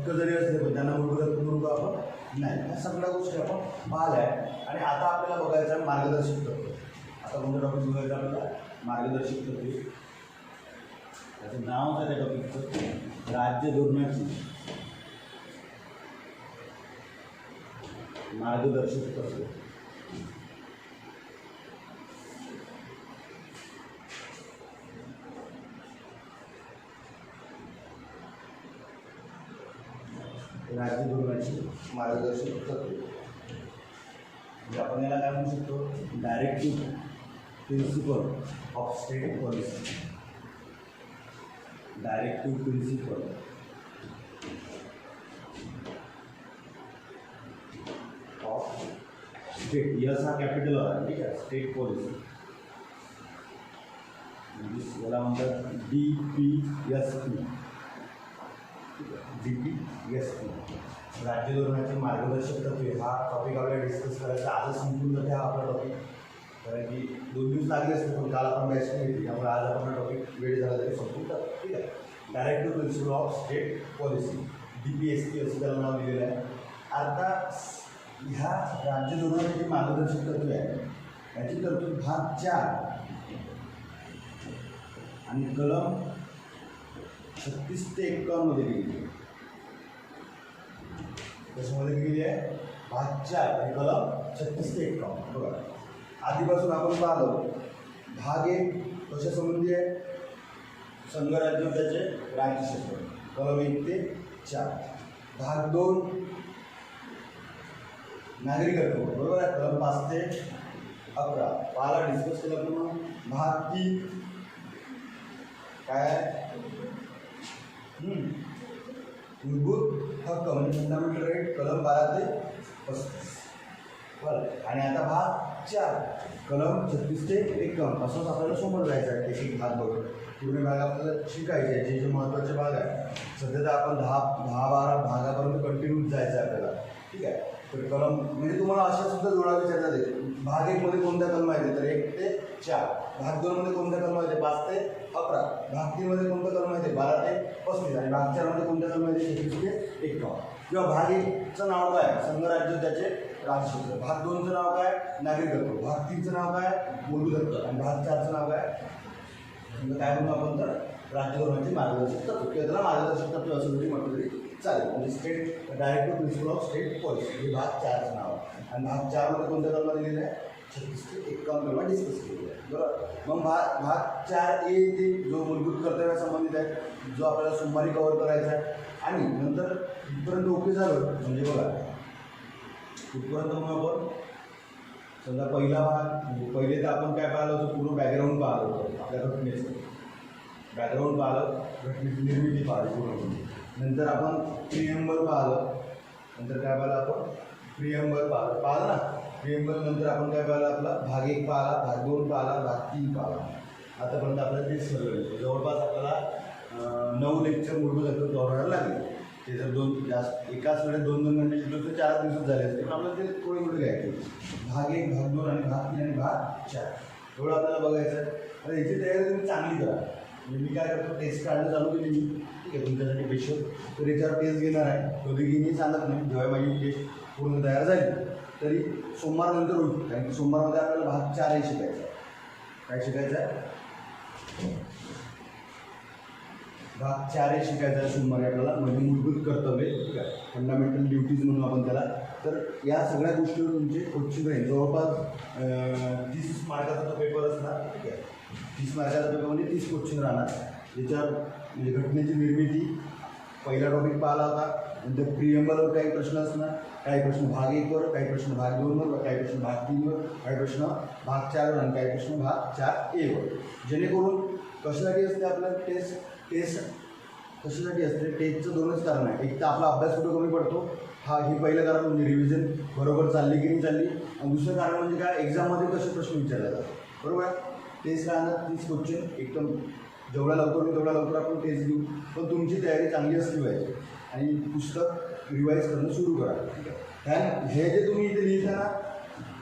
हक्क जरी असले पण त्यांना मूलभूत हक्क करू का आपण नाही. ह्या सगळ्या गोष्टी आपण पाहिल्या आहे. आणि आता आपल्याला बघायचं आहे मार्गदर्शक तत्त्व. आता कोणतं टॉपिक बघायचं आपल्याला मार्गदर्शक तत्त्वे. त्याचं नाव आहे त्या टॉपिकचं राज्य धोरणाची मार्गदर्शक तत्त्वे. राज्य धोरणाची मार्गदर्शक तत्त्वे म्हणजे आपण याला काय म्हणू शकतो directive principal of state policy. Directive principal of state. Yes हा कॅपिटल आहे, ठीक आहे. स्टेट पॉलिसी म्हणजे याला म्हणतात DPSP. DPSP राज्य धोरणाचे मार्गदर्शक तत्त्वे. हा टॉपिक आपल्याला डिस्कस करायचा आजच संपून जाते हा आपला टॉपिक. कारण की 2 दिवस लागले असते पण काल आपण बॅच नाही घेतली, त्यामुळे आज आपण टॉपिक वेळ झाला तरी संपून जातो, ठीक आहे. Directive principal of state policy DPSP असं त्याला नाव दिलेलं आहे. आता ह्या राज्य धोरणाचे जे मार्गदर्शक तत्त्वे आहे याची तरतूद भाग 4 आणि कलम 36 ते 51 मध्ये केलेली आहे. त्याच्यामध्ये केलेली आहे भाग 4 आणि कलम 36 ते 51. बघा आधीपासून आपण पाहतो भाग 1 कशासंबंधी आहे संघराज्य त्याचे राज्यक्षेत्र कलम 1 ते 4. भाग 2 नागरिकत्व बरोबर आहे कलम 5 ते 11. पाला डिस्कस केला पूर्ण. भाग 3 काय मूलभूत हक्क म्हणजे फंडामेंटल राईट कलम 12 ते 35. बरं आणि आता भाग 4 कलम 36 ते 51. असंच आपल्याला समोर जायचं आहे. एक भाग बघून पूर्ण भाग आपल्याला शिकायचे आहे. जे महत्त्वाचे भाग आहे सध्या तर आपण 10-12 भागापर्यंत कंटिन्यू जायचं आहे आपल्याला, ठीक आहे. तर कलम म्हणजे तुम्हाला अशा सुद्धा जोडा विचारण्यात येईल. भाग 1 मध्ये कोणत्या कलम आहेत तर 1 ते 4. भाग 2 मध्ये कोणत्या कलम आहेत 5 ते 11. भाग 3 मध्ये कोणत्या कलम आहेत 12 ते 35. आणि भाग 4 मध्ये कोणत्या कलम आहेत 36 ते 51. किंवा भाग 1चं नाव काय संघराज्य त्याचे राज्यक्षेत्र. भाग 2चं नाव काय नागरिकत्व. भाग 3चं नाव काय मूलभूत हक्क. आणि भाग 4चं नाव काय काय म्हणून आपण तर राज्य धोरणाचे मार्गदर्शक तत्त्व किंवा त्याला मार्गदर्शक तत्त्व असं जरी म्हटलं तरी चालेल. म्हणजे state directive principal of state policy हे भाग 4चं नाव आहे. आणि भाग 4 मध्ये कोणत्या कलम दिलेलं आहे 36 ते 51 कलम डिस्कस केलेलं आहे, बरोबर. मग भाग 4A ते जो मूलभूत कर्तव्यासंबंधित आहे जो आपल्याला सोमवारी कव्हर करायचा आहे. आणि नंतर इथपर्यंत ओके झालं म्हणजे बघा इथपर्यंत मग आपण समजा पहिला भाग म्हणजे पहिले तर आपण काय पाहिलं होतं पूर्ण बॅकग्राऊंड पाहिलं होतं आपल्या घटनेचं. बॅकग्राऊंड पाहिलं घटनेची निर्मिती पाहिली पूर्ण. नंतर आपण प्रिएम्बल पाहिलं. नंतर काय पाहिलं आपण प्रिएम्बल पाहिलं ना. प्रिएम्बल नंतर आपण काय पाहिलं आपला भाग 1 पाहिला, भाग 2 पाहिला, भाग 3 पाहिला. आतापर्यंत आपल्याला तेच सगळं जवळपास आपल्याला 9 लेक्चर मूलभूत हक्क कव्हर लागले. ते जर जास्त एकाच वेळेस 2-2 घंटे शिकलो तर 4 दिवसात झाले असते पण आपल्याला ते थोडे मोठे घ्यायचे. भाग 1, भाग 2 आणि भाग 3 आणि भाग 4 एवढं आपल्याला बघायचं आहे. आता याची तयारी तुम्ही चांगली करा. म्हणजे मी काय करतो टेस्ट काढणं चालू केली मी, ठीक आहे तुमच्यासाठी पेशल. तर याच्यावर टेस्ट घेणार आहे. कधी घेणे सांगत नाही. जेव्हा माझी टेस्ट पूर्ण तयार झाली तरी सोमवारनंतर होईल. कारण की सोमवारमध्ये आपल्याला भाग 4 शिकायचा आहे. काय शिकायचं आहे भाग 4 शिकायचा आहे सोमवारी आपल्याला. म्हणजे मूलभूत कर्तव्य, ठीक आहे फंडामेंटल ड्युटीज म्हणून आपण त्याला. तर या सगळ्या गोष्टीवर तुमचे क्वेश्चन राहील. जवळपास 30 मार्काचा तो पेपर असणार, ठीक आहे. 30 मार्काचा पेपर म्हणजे 30 क्वेश्चन राहणार. याच्यावर म्हणजे घटनेची निर्मिती पहिला टॉपिक पाहिला होता. नंतर प्रिएम्बलवर काही प्रश्न असणार, काही प्रश्न भाग 1वर, काही प्रश्न भाग 2वर, काही प्रश्न भाग 3वर, काही प्रश्न भाग 4वर आणि काही प्रश्न भाग 4A वर. जेणेकरून कशासाठी असते आपलं टेस्ट कशासाठी असते टेस्टचं 2च कारण आहे. एक तर आपला अभ्यास कुठं कमी पडतो हे पहिलं कारण म्हणजे रिव्हिजन बरोबर चालली की नाही चालली. आणि दुसरं कारण म्हणजे काय एक्झाममध्ये कसे प्रश्न विचारले जातात, बरोबर. टेस्ट राहणार 30 क्वेश्चन एकदम जेवढा लवकर होईल तेवढा लवकर आपण टेस्ट घेऊ. पण तुमची तयारी चांगली असली पाहिजे आणि पुस्तक रिवाईज करणं सुरू करा, ठीक आहे. हे जे तुम्ही इथे लिहिता ना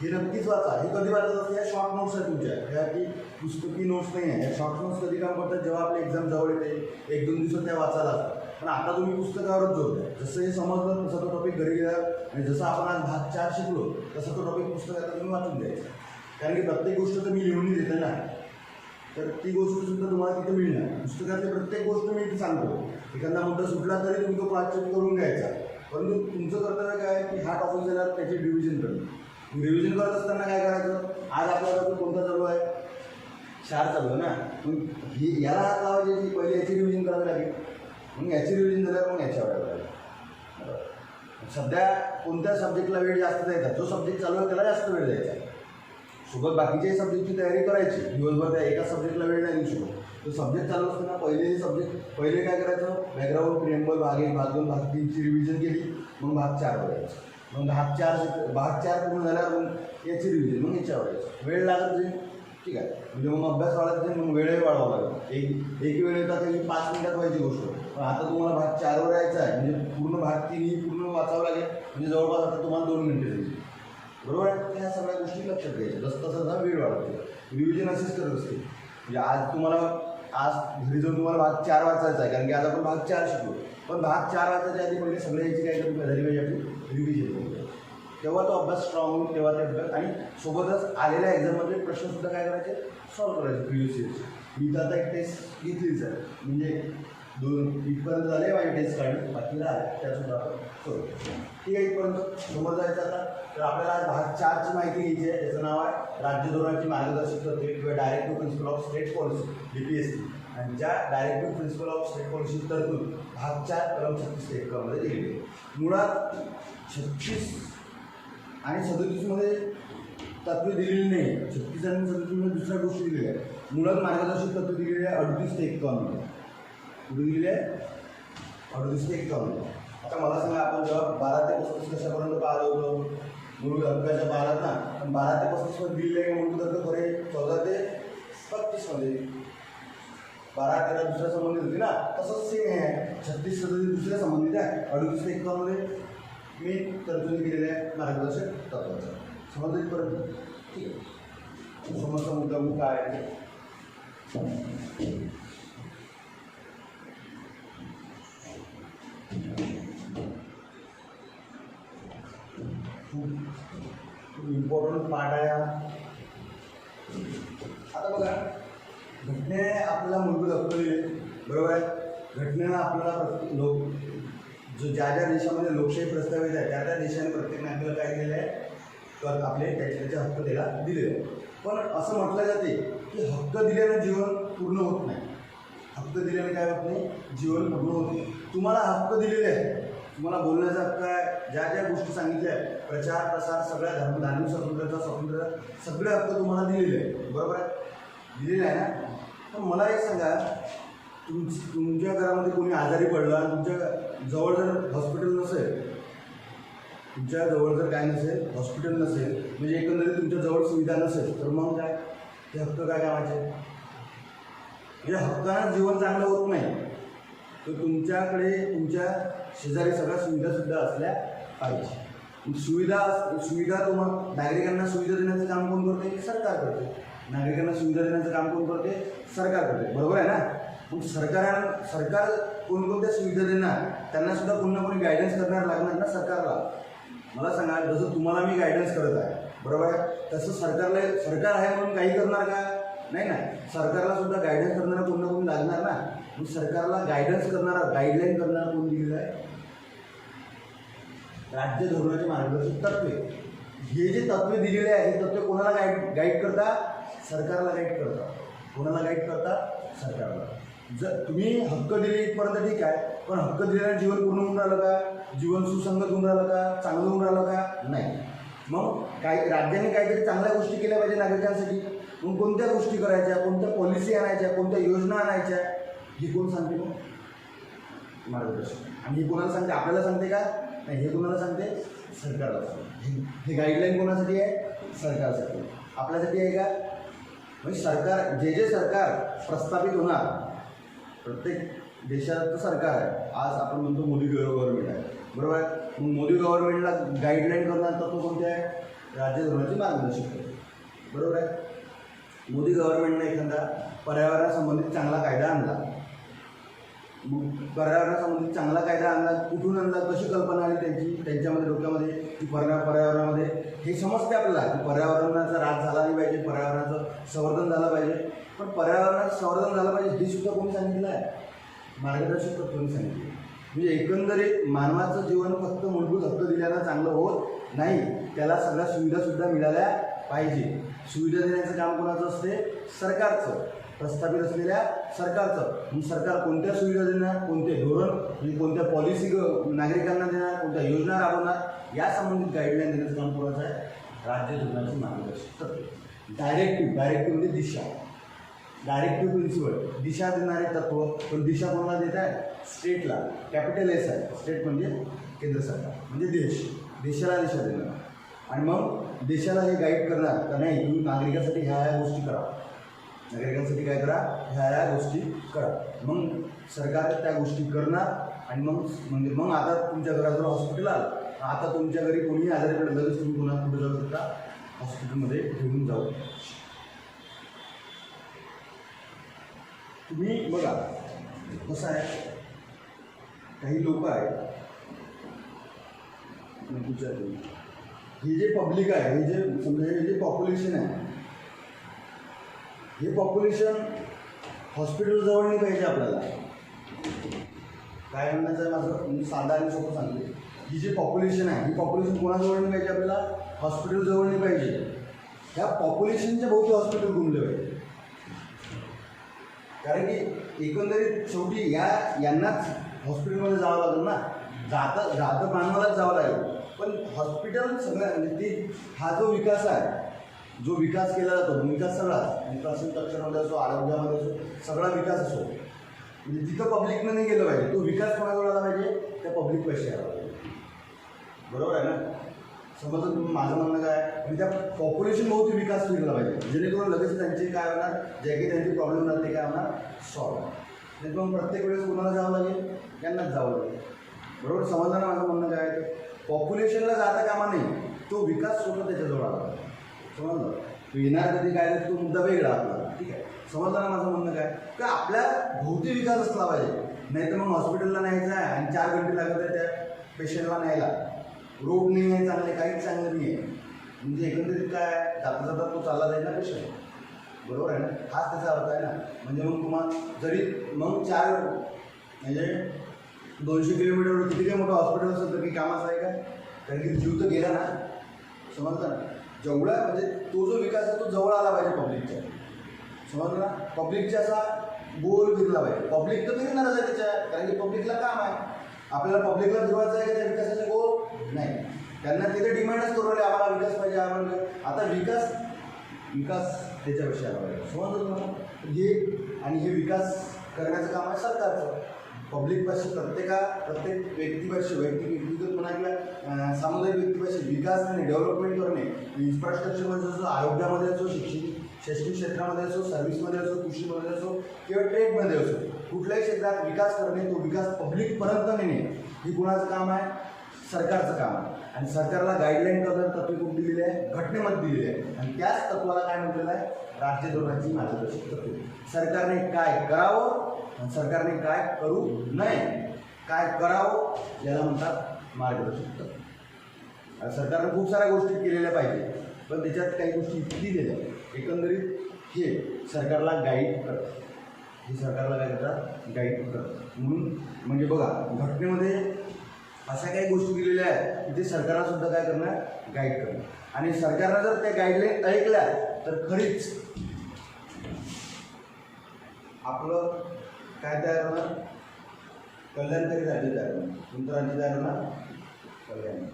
हे नक्कीच वाचा. हे कधी वाचत असते? या शॉर्ट नोट्स आहेत तुमच्या, ह्या की पुस्तकी नोट्स नाही आहे. या शॉर्ट नोट्स कधी काम करतात? जेव्हा आपल्या एक्झाम जवळ येते, 1-2 दिवसात त्या वाचायला असतात. पण आता तुम्ही पुस्तकावरच जोडताय. जसं हे समजलं तसं तो टॉपिक घरी गेला आणि जसं आपण आज भाग 4 शिकलो तसं तो टॉपिक पुस्तकात तुम्ही वाचून द्यायचा. कारण की प्रत्येक गोष्ट तर मी लिहून देते ना, तर ती गोष्ट सुद्धा तुम्हाला तिथे मिळणार. पुस्तकातली प्रत्येक गोष्ट मी इथे सांगतो. एखादा मुद्दा सुटला तरी तुम्ही तो वाचन करून घ्यायचा. परंतु तुमचं कर्तव्य काय आहे की हा टॉपिक झाल्यावर त्याची रिव्हिजन करणं. रिव्हिजन करत असताना काय करायचं? आज आपला टॉपिक कोणता चालू आहे? 4 चालू आहे ना. मग ही याला हात लावायची, पहिले याची रिव्हिजन करावी लागेल. मग याची रिव्हिजन झाल्यावर मग याच्यावर लागेल. सध्या कोणत्या सब्जेक्टला वेळ जास्त द्यायचा? जो सब्जेक्ट चालू आहे त्याला जास्त वेळ द्यायचा. सोबत बाकीच्याही सब्जेक्टची तयारी करायची. दिवसभर त्या एका सब्जेक्टला वेळ नाही देऊ शकत. तो सब्जेक्ट चालू असताना पहिले काय करायचं? बॅकग्राऊंड, प्रिएम्बल, भाग 1, भाग 2, भाग 3ची रिव्हिजन केली. मग भाग 4 बघायचं. मग भाग 4 पूर्ण झाल्यावर मग याची रिव्हिजन, मग याच्यावर यायचं. वेळ लागत जाईल, ठीक आहे. म्हणजे मग अभ्यास वाढत जाईल, मग वेळही वाढवावा लागेल. एक वेळ येतात की 5 मिनिटात व्हायची गोष्ट. पण आता तुम्हाला भाग 4वर यायचं आहे, म्हणजे पूर्ण भाग 3 ही पूर्ण वाचावं लागेल. म्हणजे जवळपास आता तुम्हाला 2 मिनिटं जाईल. बरोबर आहे? ह्या सगळ्या गोष्टी लक्षात घ्यायच्या. जसं तसा वेळ वाढवते. रिव्हिजन असेच करत असते. म्हणजे आज घरी जाऊन तुम्हाला भाग 4 वाचायचा आहे, कारण की आज आपण भाग 4 शिकलो. पण भाग 4 वाचायच्या आधी पहिले सगळ्या याची काय करून झाली पाहिजे? आपली रिव्हिजन करून. तेव्हा तो अभ्यास स्ट्रॉंग होईल. तेव्हा ते अभ्यास आणि सोबतच आलेल्या एक्झाममधले प्रश्नसुद्धा काय करायचे? सॉल्व्ह करायचे प्रिव्हियस इयरचे. मी तर आता एक टेस्ट घेतलीच आहे. म्हणजे 2 इथपर्यंत झाले माझी टेस्ट काढली, बाकीला आहे त्यासुद्धा आपण करू. ठीक आहे. इथपर्यंत समोर जायचं आता. तर आपल्याला आज भाग 4ची माहिती घ्यायची आहे. त्याचं नाव आहे राज्य धोरणाची मार्गदर्शक तत्त्वे किंवा directive principal of state policy, DPST. आणि ज्या directive principal of state policy तरतूद भाग 4 कलम 36 ते 1 मध्ये दिलेली आहे. मुळात 36 आणि 37मध्ये तत्त्वे दिलेली नाही. 36 आणि 37मध्ये दुसऱ्या गोष्टी दिलेल्या आहेत. मुळात मार्गदर्शक तत्त्वे दिलेली आहे 38 ते 51मध्ये. कुठे दिलेली आहे? 38 ते 51मध्ये. आता मला सांगा, आपण जेव्हा 12 ते 35 कशापर्यंत पाहिलं होतं? मूलभूत हक्काच्या पाहिलात ना. पण 12 ते 35मध्ये दिलेले आहे मूलभूत हक्क खरे 14 ते 35मध्ये. 12-13 दुसऱ्या संबंधित होती ना. तसंच सेम आहे. 36-37 दुसऱ्या संबंधित आहे. 38 ते 51मध्ये मी तरतुदी केलेल्या आहे मार्गदर्शक तत्त्वाचा. समजलं परत? ठीक आहे. समोरचा मुद्दा मग काय आहे? खूप इम्पॉर्टंट पार्ट आहे हा. आता बघा, घटनेने आपल्याला मूलभूत हक्क दिले, बरोबर आहे. घटनेनं आपल्याला ज्या देशामध्ये लोकशाही प्रस्तावित आहे त्या देशाने प्रत्येक नागरिकाला काय दिलेलं आहे? तर आपले त्याचे हक्क त्याला दिलेले आहे. पण असं म्हटलं जाते की हक्क दिल्यानं जीवन पूर्ण होत नाही. हक्क दिल्याने काय होत नाही? जीवन पूर्ण होत नाही. तुम्हाला हक्क दिलेले आहे. तुम्हाला बोलण्याचा हक्क आहे. ज्या ज्या गोष्टी सांगितल्या आहे, प्रचार प्रसार, सगळ्या धार्मिक स्वातंत्र्य सगळे हक्क तुम्हाला दिलेले आहे, बरोबर आहे? दिलेले आहे ना. पण मला एक सांगा, तुमच्या घरामध्ये कोणी आजारी पडला आणि तुमच्या जवळ जर हॉस्पिटल नसेल, तुमच्या जवळ जर काय नसेल, हॉस्पिटल नसेल, म्हणजे एकंदरीत तुमच्या जवळ सुविधा नसेल, तर मग काय ते हक्क काय कामाचे? म्हणजे हक्कानं जीवन चांगलं होत नाही. तर तुमच्याकडे तुमच्या शेजारी सगळ्या सुविधासुद्धा असल्या पाहिजे. सुविधा तुम्हाला नागरिकांना सुविधा देण्याचं काम कोण करते? सरकार करते. नागरिकांना सुविधा देण्याचं काम कोण करते? सरकार करते, बरोबर आहे ना. मग सरकार कोणकोणत्या सुविधा देणार? त्यांना सुद्धा कोण ना कोणी गायडन्स करणार लागणार ना सरकारला. मला सांगा, जसं तुम्हाला मी गायडन्स करत आहे, बरोबर आहे, तसं सरकार आहे म्हणून काही करणार का? नाही ना. सरकारला सुद्धा गायडन्स करणारा कोण ना कोणी लागणार ना. मग सरकारला गायडन्स करणारा, गाईडलाईन करणारा कोण दिलेला आहे? राज्य धोरणाचे मार्गदर्शक तत्त्वे. हे जे तत्त्वे दिलेले आहे, हे तत्त्वे कोणाला गाईड करता? सरकारला गाईड करता. कोणाला गाईड करता? सरकारला. जर तुम्ही हक्क दिले इथपर्यंत ठीक आहे, पण हक्क दिल्याने जीवन पूर्ण होऊन राहिलं का? जीवन सुसंगत होऊन राहिलं का? चांगलं होऊन राहिलं का? नाही. मग राज्याने काहीतरी चांगल्या गोष्टी केल्या पाहिजे नागरिकांसाठी. मग कोणत्या गोष्टी करायच्या, कोणत्या पॉलिसी आणायच्या, कोणत्या योजना आणायच्या, हे कोण सांगते? मग मार्गदर्शक. आणि हे कोणाला सांगते? आपल्याला सांगते का? नाही. हे कोणाला सांगते? सरकारला सांगते. हे गाईडलाईन कोणासाठी आहे? सरकारसाठी. आपल्यासाठी आहे का? म्हणजे जे सरकार प्रस्थापित होणार, प्रत्येक देशाचं सरकार आहे. आज आपण म्हणतो मोदी गव्हर्नमेंट आहे, बरोबर आहे. मग मोदी गव्हर्नमेंटला गाईडलाईन करणार तत्त्व कोणते आहे? राज्य धोरणाचे मार्गदर्शन करते. बरोबर आहे. मोदी गव्हर्नमेंटने एखादा पर्यावरणासंबंधित चांगला कायदा आणला. मग पर्यावरणासंबंधित चांगला कायदा आणला, कुठून आणला, कशी कल्पना आली त्यांच्यामध्ये डोक्यामध्ये की पर्यावरणामध्ये हे समजते आपल्याला की पर्यावरणाचा ऱ्हास झाला नाही पाहिजे, पर्यावरणाचं संवर्धन झालं पाहिजे. पण पर्यावरणाचं संवर्धन झालं पाहिजे हे सुद्धा कोणी सांगितलं आहे? मार्गदर्शक तत्त्वांनी सांगितलं. म्हणजे एकंदरीत मानवाचं जीवन फक्त मूलभूत हक्क दिल्यानं चांगलं होत नाही, त्याला सगळ्या सुविधासुद्धा मिळाल्या पाहिजे. सुविधा देण्याचं काम कोणाचं असते? सरकारचं, प्रस्थापित असलेल्या सरकारचं. सरकार कोणत्या सुविधा देणार, कोणते धोरण म्हणजे कोणत्या पॉलिसी नागरिकांना देणार, कोणत्या योजना राबवणार, या संबंधित गाईडलाईन देण्याचं काम कोणाचं आहे? राज्य धोरणाचे मार्गदर्शक तत्त्व. डायरेक्टिव्ह म्हणजे दिशा, डायरेक्टिव्ह प्रिन्सिपल, दिशा देणारे तत्व. पण दिशा कोणाला देत आहे? स्टेटला. कॅपिटल एस आहे. स्टेट म्हणजे केंद्र सरकार, म्हणजे देशाला दिशा देणार. आणि मग देशाला हे गाईड करणार का नाही, तुम्ही नागरिकांसाठी ह्या गोष्टी करा, नागरिकांसाठी काय करा, ह्या गोष्टी करा. मग सरकार त्या गोष्टी करणार. आणि मग आता तुमच्या घराजवळ हॉस्पिटल आलं, आता तुमच्या घरी कोणीही आजारी पडलं, लगेच तुम्ही कोणा कुठे जाऊ शकता? हॉस्पिटलमध्ये घेऊन जाऊ. तुम्ही बघा कसं आहे, काही लोक आहेत, हे जे पब्लिक आहे, हे जे समजा हे जे पॉप्युलेशन आहे, हे पॉप्युलेशन हॉस्पिटल जवळ नाही पाहिजे आपल्याला. काय म्हणण्याचं आहे माझं, साधा आणि सोपं सांगते. ही जे पॉप्युलेशन आहे, ही पॉप्युलेशन कोणाजवळ नाही पाहिजे आपल्याला? हॉस्पिटल जवळ नाही पाहिजे. ह्या पॉप्युलेशनच्या भोवती हॉस्पिटल घुमले पाहिजे. कारण की एकंदरीत शेवटी यांनाच हॉस्पिटलमध्ये जावं लागेल ना. जातं मानवालाच जावं लागेल. पण हॉस्पिटल सगळ्या म्हणजे ते हा जो विकास आहे, जो विकास केला जातो, विकास सगळा इन्फ्रास्ट्रक्चरमध्ये असो, आरोग्यामध्ये असो, सगळा विकास असो, म्हणजे जिथं पब्लिकनं नाही गेलं पाहिजे, तो विकास कोणाजवळ आला पाहिजे? त्या पब्लिक पैसे आला पाहिजे. बरोबर आहे ना? समजा तुम्ही माझं म्हणणं काय, म्हणजे त्या पॉप्युलेशन भोवती विकास फिरला पाहिजे, जेणेकरून लगेच त्यांचे काय होणार, जे काही त्यांचे प्रॉब्लेम होणार ते काय होणार, सॉल्व. नाही मग प्रत्येक वेळेस कोणाला जावं लागेल? यांनाच जावं लागेल. बरोबर समजलं ना माझं म्हणणं काय? पॉप्युलेशनला जाता कामा नाही, तो विकास स्वतः त्याच्याजवळ आला पाहिजे. समजलं? येणार कधी काय तो मुद्दा वेगळा आपला. ठीक आहे, समजलं ना माझं म्हणणं काय? का आपल्या भोवती विकास असला पाहिजे. नाही तर मग हॉस्पिटलला न्यायचं आहे आणि 4 घंटे लागत आहे त्या पेशंटला न्यायला, रोड नाही आहे चांगले, काहीच चांगलं नाही आहे. म्हणजे एकंदरीत काय, जाता जाता तो चालला जाईल ना पेशंट. बरोबर आहे ना? हाच त्याचा अर्थ आहे ना. म्हणजे मग तुम्हाला जरी मग 4 म्हणजे 200 किलोमीटरवर किती काही मोठं हॉस्पिटल असेल तर काही कामाचं आहे का? कारण की जीव तर गेला ना. समजलं ना? जेवढा म्हणजे तो जो विकास आहे तो जवळ आला पाहिजे पब्लिकच्या. समजलं ना? पब्लिकच्या असा गोल फिरला पाहिजे. पब्लिक तर फिरणारच आहे त्याच्या, कारण की पब्लिकला काम आहे. आपल्याला पब्लिकला फिरवायचं आहे का त्या विकासाचा गोल? नाही. त्यांना तिथे डिमांडच करू राहिले, आम्हाला विकास पाहिजे, आम्हाला. आता विकास त्याच्यापेक्षा आला पाहिजे. समजलं ना? हे विकास करण्याचं काम आहे सरकारचं. पब्लिकपाशी प्रत्येक व्यक्तिगत म्हणा किंवा सामुदायिक व्यक्तीपाशी विकास आणि डेव्हलपमेंट करणे, इन्फ्रास्ट्रक्चरमध्ये असो, आरोग्यामध्ये असो, शैक्षणिक क्षेत्रामध्ये असो, सर्व्हिसमध्ये असो, कृषीमध्ये असो किंवा ट्रेडमध्ये असो, कुठल्याही क्षेत्रात विकास करणे, तो विकास पब्लिकपर्यंत नेणे ही कुणाचं काम आहे? सरकारचं काम आहे. आणि सरकारला गाईडलाईन करणारे तत्त्वे कुठे दिलेली आहे? घटनेमध्ये दिलेली आहे. आणि त्याच तत्वाला काय म्हटलेलं आहे? राज्य धोरणाची मार्गदर्शक तत्त्वे. सरकारने काय करावं आणि सरकारने काय करू नये, काय करावं याला म्हणतात मार्गदर्शक तत्त्व. सरकारने खूप साऱ्या गोष्टी केलेल्या पाहिजे, पण त्याच्यात काही गोष्टी दिलेल्या आहेत. एकंदरीत हे सरकारला गाईड करतात. हे सरकारला काय करतात? गाईड करतात. म्हणून म्हणजे बघा, घटनेमध्ये अशा काही गोष्टी दिलेल्या आहेत की ते सरकारला सुद्धा काय करणार? गाईड करणार. आणि सरकारनं जर त्या गाईडलाईन ऐकल्या तर खरीच आपलं काय तयार होणार? कल्याणकारी राज्य तयार होणार. कोणतं राज्य तयार होणार? कल्याण.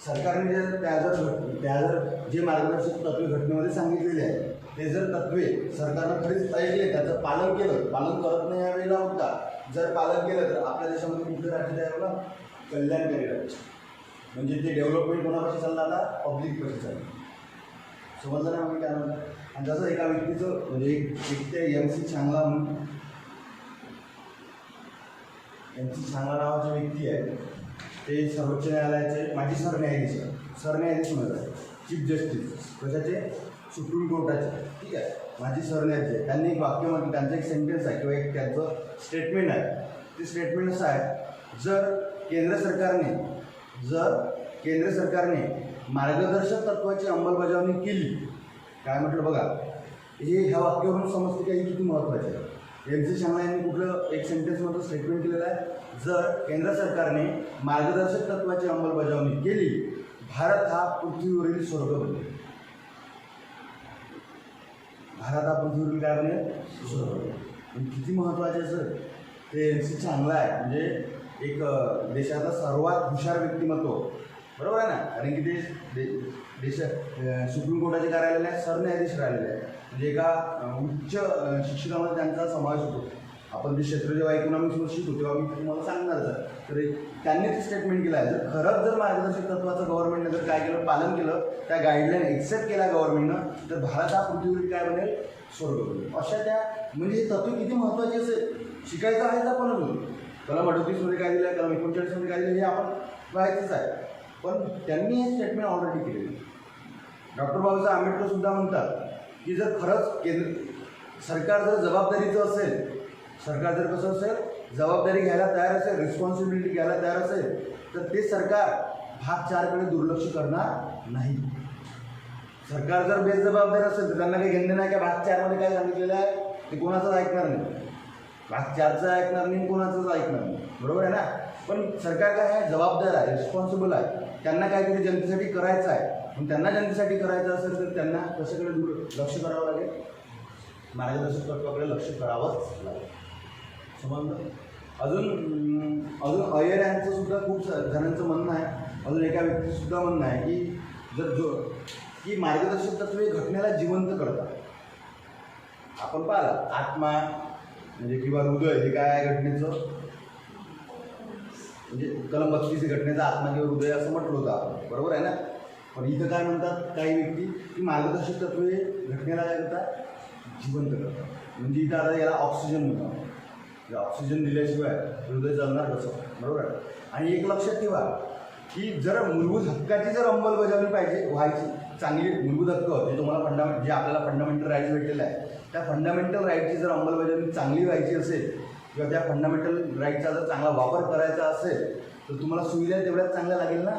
सरकारने जर जे मार्गदर्शक तत्त्वे घटनेमध्ये सांगितलेले आहेत ते जर तत्त्वे सरकारनं खरीच ऐकले, त्याचं पालन केलं, पालन करत नाही यावेळेला होता, जर पालन केलं तर आपल्या देशामध्ये कुठलं राज्य तयार होणार? कल्याणकारी राज्य. म्हणजे ते डेव्हलपमेंट कोणापाशी चाललं? आता पब्लिकपाशी चाललं. समजलं ना मी काय म्हणतात? आणि जसं एका व्यक्तीचं म्हणजे एक ते MC चांगला म्हणून MC चांगला नावाचे व्यक्ती आहे, ते सर्वोच्च न्यायालयाचे माजी सरन्यायाधीश आहे. सरन्यायाधीश म्हणतात, चीफ जस्टिस कशाचे, सुप्रीम कोर्टाचे, ठीक आहे, माजी सरन्यायाधीश. त्यांनी एक वाक्य म्हटलं, त्यांचं एक सेंटेन्स आहे किंवा एक त्यांचं स्टेटमेंट आहे. ते स्टेटमेंट असं आहे, जर केंद्र सरकारने मार्गदर्शक तत्वाची अंमलबजावणी केली, काय म्हटलं बघा, ह्या वाक्यावरून समजते का ही किती महत्त्वाचे आहे. MC शांगला यांनी कुठलं एक सेंटेन्समध्ये स्टेटमेंट केलेलं आहे, जर केंद्र सरकारने मार्गदर्शक तत्वाची अंमलबजावणी केली, भारत हा पृथ्वीवरील स्वर्ग बनेल. भारत हा पृथ्वीवरील काय बनेल, स्वर्ग. पण किती महत्त्वाचे सर ते MC चांगला आहे, म्हणजे एक देशातला सर्वात हुशार व्यक्तिमत्व, बरोबर आहे ना. कारण की ते सुप्रीम कोर्टाचे कार्यालय आहे, सरन्यायाधीश राहिलेले आहे, म्हणजे एका उच्च शिक्षणामध्ये त्यांचा समावेश होतो. आपण ते क्षेत्र जेव्हा इकॉनॉमिक्समध्ये शिकतो तेव्हा मी तुम्हाला सांगणारच आहे. तर त्यांनी ते स्टेटमेंट केलं आहे, जर मार्गदर्शक तत्वाचं गव्हर्नमेंटनं जर काय केलं, पालन केलं, त्या गाईडलाईन एक्सेप्ट केल्या गव्हर्नमेंटनं, तर भारत हा पृथ्वीवर काय बनेल, स्वर्ग बनेल. अशा त्या म्हणजे हे तत्व किती महत्त्वाचे असेल, शिकायचं आहे आपण अजून. कलम 38मध्ये काय दिलं आहे, कलम 39मध्ये काय दिलं, हे आपण माहितीच आहे. पण त्यांनी हे स्टेटमेंट ऑलरेडी केलेलं. डॉक्टर बाबासाहेब आंबेडकर सुद्धा म्हणतात की जर खरंच सरकार जर जबाबदारीचं असेल, सरकार जर कसं असेल, जबाबदारी घ्यायला तयार असेल, रिस्पॉन्सिबिलिटी घ्यायला तयार असेल, तर ते सरकार भाग 4कडे दुर्लक्ष करणार नाही. सरकार जर बेजबाबदार असेल तर त्यांना काही घेणं नाही, का भाग 4मध्ये काय सांगितलेलं आहे ते कोणाचंच ऐकणार नाही, भाग 4चं ऐकणार नाही, कोणाचंच ऐकणार नाही, बरोबर आहे ना. पण सरकार काय आहे, जबाबदार आहे, रिस्पॉन्सिबल आहे, त्यांना काहीतरी जनतेसाठी करायचं आहे. पण त्यांना जनतेसाठी करायचं असेल तर त्यांना कशाकडे लक्ष करावं लागेल, मार्गदर्शक तत्वाकडे लक्ष करावंच लागेल. समजलं. अजून अय्यर यांचं सुद्धा खूप जणांचं म्हणणं आहे, अजून एका व्यक्तीसुद्धा म्हणणं आहे की की मार्गदर्शक तत्वे घटनेला जिवंत करतात. आपण पाहिलं आत्मा म्हणजे किंवा हृदय हे काय आहे घटनेचं, म्हणजे कलम 32 घटनेचा आत्मा किंवा हृदय असं म्हटलं होतं आपण, बरोबर आहे ना. पण इथं काय म्हणतात काही व्यक्ती की मार्गदर्शक तत्वे घटनेला काय करतात, जिवंत करतात. म्हणजे इथं आता याला ऑक्सिजन म्हणतात, ऑक्सिजन दिल्याशिवाय हृदय चालणार कसं, बरोबर आहे. आणि एक लक्षात ठेवा की जर मूलभूत हक्काची जर अंमलबजावणी पाहिजे व्हायची, चांगली मूलभूत हक्क जे तुम्हाला जे आपल्याला फंडामेंटल राईट्स भेटलेलं आहे, त्या फंडामेंटल राईटची जर अंमलबजावणी चांगली व्हायची असेल किंवा त्या फंडामेंटल राईटचा जर चांगला वापर करायचा असेल तर तुम्हाला सुविधा तेवढ्याच चांगल्या लागेल ना,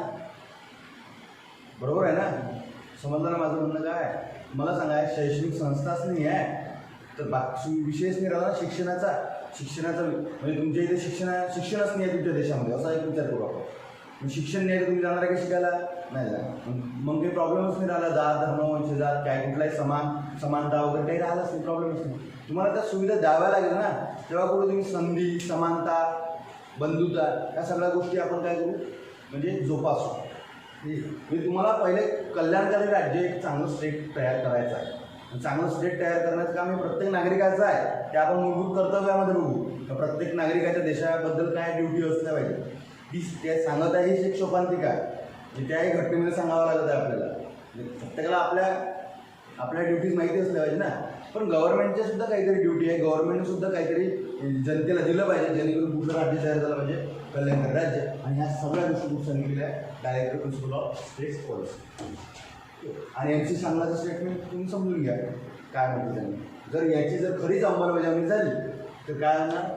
बरोबर आहे ना. समजलं ना माझं म्हणणं काय. मला सांगा शैक्षणिक संस्थाच नाही आहे तर विशेष नाही राहिला शिक्षणाचा म्हणजे तुमच्या इथे शिक्षणच नाही आहे तुमच्या देशामध्ये, असा एक विचार करू आपण. शिक्षण नाही तर तुम्ही जाणार आहे का शिकायला, नाही जाणार. मग काही प्रॉब्लेमच नाही राहिला, जात धर्म वंश जात काय कुठलाही समानता वगैरे काही राहिलाच नाही, प्रॉब्लेमच नाही. तुम्हाला त्या सुविधा द्याव्या लागेल ना, तेव्हा कुठं तुम्ही संधी, समानता, बंधुता या सगळ्या गोष्टी आपण काय करू म्हणजे जोपासू. म्हणजे तुम्हाला पहिले कल्याणकारी राज्य एक चांगलं स्टेट तयार करायचं आहे. चांगलं स्टेट तयार करण्याचं काम हे प्रत्येक नागरिकाचं आहे. ते आपण मूलभूत कर्तव्यामध्ये बघू, प्रत्येक नागरिकाच्या देशाबद्दल काय ड्युटी असल्या पाहिजे ती ते सांगत आहे. हीच एक सोपांतिक आहे, म्हणजे त्याही घटनेमध्ये सांगावं लागत आहे आपल्याला. प्रत्येकाला आपल्या ड्युटीज माहिती असल्या पाहिजे ना. पण गव्हर्नमेंटच्या सुद्धा काहीतरी ड्युटी आहे, गव्हर्नमेंटने सुद्धा काहीतरी जनतेला दिलं पाहिजे, जेणेकरून कुठलं राज्य तयार झालं पाहिजे, कल्याणकारी राज्य. आणि ह्या सगळ्या गोष्टी खूप सांगितलेल्या आहे director principal of state policy. आणि MC शांगलाचं स्टेटमेंट तुम्ही समजून घ्या काय म्हणतो त्यांनी. जर याची जर खरीच अंमलबजावणी झाली तर काय होणार,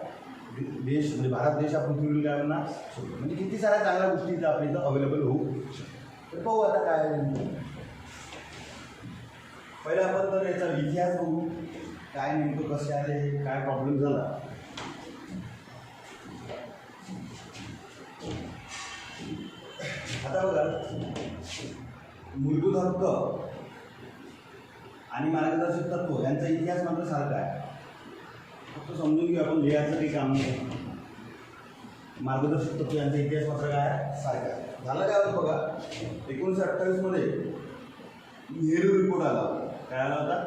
देश म्हणजे भारत देश आपण पृथ्वीवर काय होणार, म्हणजे किती साऱ्या चांगल्या गोष्टी इथं आपल्या इथं अवेलेबल होऊ शकतात. तर पाहू आता काय पहिला आपण तर याचा इतिहास बघू, काय नेमकं कसे आले, काय प्रॉब्लेम झाला. आता बघा मूलभूत हक्क आणि मार्गदर्शक तत्व यांचा इतिहास मात्र सारखा आहे. फक्त समजून घेऊ आपण, लिहायचं काही काम नाही. मार्गदर्शक तत्व यांचा इतिहास मात्र काय सारखा आहे. झालं काय होतं बघा, 1928मध्ये नेहरू रिपोर्ट आला होता. काय आला होता,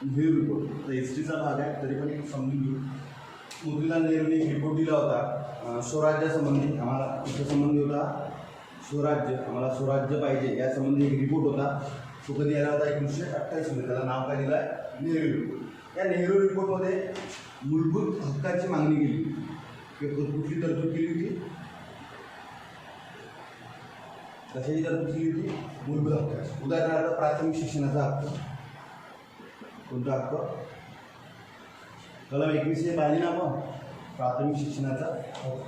नेहरू रिपोर्ट. तर हिस्ट्रीचा भाग आहे तरी पण एक समजून घेऊ. मोतीलाल नेहरूंनी एक रिपोर्ट दिला होता स्वराज्यासंबंधी. आम्हाला इथं संबंधी होता स्वराज्य, आम्हाला स्वराज्य पाहिजे यासंबंधी एक रिपोर्ट होता. तो कधी आला होता 1928मध्ये. त्याला नाव काय दिलं आहे, नेहरू रिपोर्ट. या नेहरू रिपोर्टमध्ये मूलभूत हक्काची मागणी केली. कुठली तरतूद केली होती, कशाची तरतूद केली होती? मूलभूत हक्काची. उदाहरणार्थ प्राथमिक शिक्षणाचा हक्क. कोणता हक्क? कलम 21 पाहिली ना आपण, प्राथमिक शिक्षणाचा हक्क.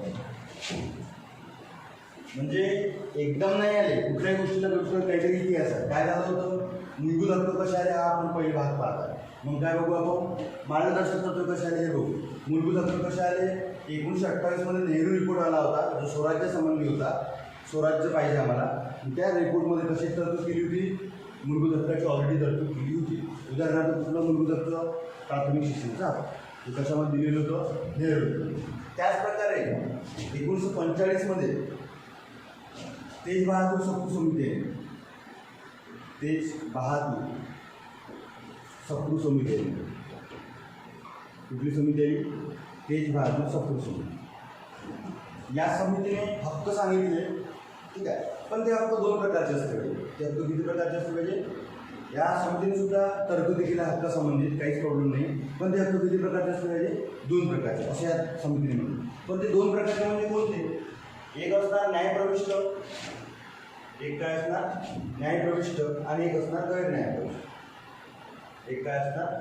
म्हणजे एकदम नाही आले, कुठल्याही गोष्टीला गोष्ट काहीतरी इतिहास आहे. काय झालं होतं? मूलभूत हक्क कशा आले हा आपण पहिले भाग पाहता. मग काय बघू आपण? मार्गदर्शक तत्व कशा आले हे बघू. मूलभूत हक्क कशा आले? 1928 मध्ये नेहरू रिपोर्ट आला होता, जो स्वराज्य संबंधी होता. स्वराज्य पाहिजे आम्हाला. त्या रिपोर्टमध्ये कशी तरतूद केली होती? मूलभूत हक्काची ऑलरेडी तरतूद केली होती. उदाहरणार्थ कुठलं मूलभूत हक्क? प्राथमिक शिक्षणाचा हक्क. हे कशामध्ये दिलेलं होतं? नेहरू. त्याचप्रकारे 1945 मध्ये तेज बहादूर सप्रू समिती आहे. तेज बहादूर सप्रू समिती आहे. कुठली समिती आहे? तेज बहादूर सप्रू समिती. या समितीने हक्क सांगितले, ठीक आहे. पण ते हक्क दोन प्रकारचे असले पाहिजे. ते हक्क किती प्रकारचे असले पाहिजे? या समितीने सुद्धा तरतुदी केल्या हक्कासंबंधित, काहीच प्रॉब्लेम नाही. पण ते हक्क किती प्रकारचे असले पाहिजे? दोन प्रकारचे, असे या समितीने म्हणून. पण ते दोन प्रकारचे म्हणजे कोणते? एक असणार न्यायप्रविष्ट, एक काय असणार? न्यायप्रविष्ट, आणि एक असणार गैर न्यायप्रविष्ट. एक काय असणार?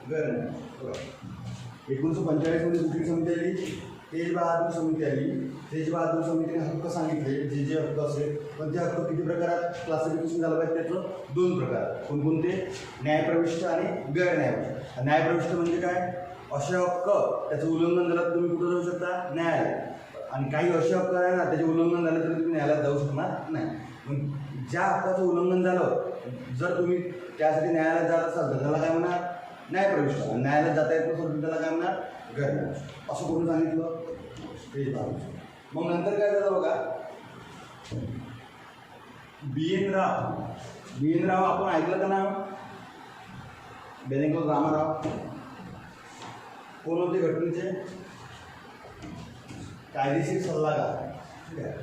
गैर न्याय. 1945 मध्ये कुठली समिती आली? तेज बहादूर समिती आली. तेज बहादूर समितीने हक्क सांगितले, जे जे हक्क असेल. पण ते हक्क किती प्रकारात क्लासिफिकेशन झालं पाहिजे? त्याचं दोन प्रकार. कोणकोणते? न्यायप्रविष्ट आणि गैर न्यायप्रविष्ट. न्यायप्रविष्ट म्हणजे काय? असे हक्क त्याचं उल्लंघन झालं तर तुम्ही कुठं जाऊ शकता? न्यायालयात. आणि काही असे हक्क आहे ना, त्याचे उल्लंघन झालं तरी तुम्ही न्यायालयात जाऊ शकणार नाही. मग ज्या हक्काचं उल्लंघन झालं, जर तुम्ही त्यासाठी न्यायालयात जात असाल तर त्याला काय म्हणणार? न्यायप्रविष्ट. आणि न्यायालयात जाता येत नसेल तर त्याला काय म्हणणार? गैर न्यायप्रविष्ट. असं करून सांगितलं तेज बहादूर. मग नंतर काय झालं बघा? BN राव. BN राव आपण ऐकलं का नाव? बेनेगल रामाराव. कोण होते घटनेचे? कायदेशीर सल्लागार. ठीक आहे.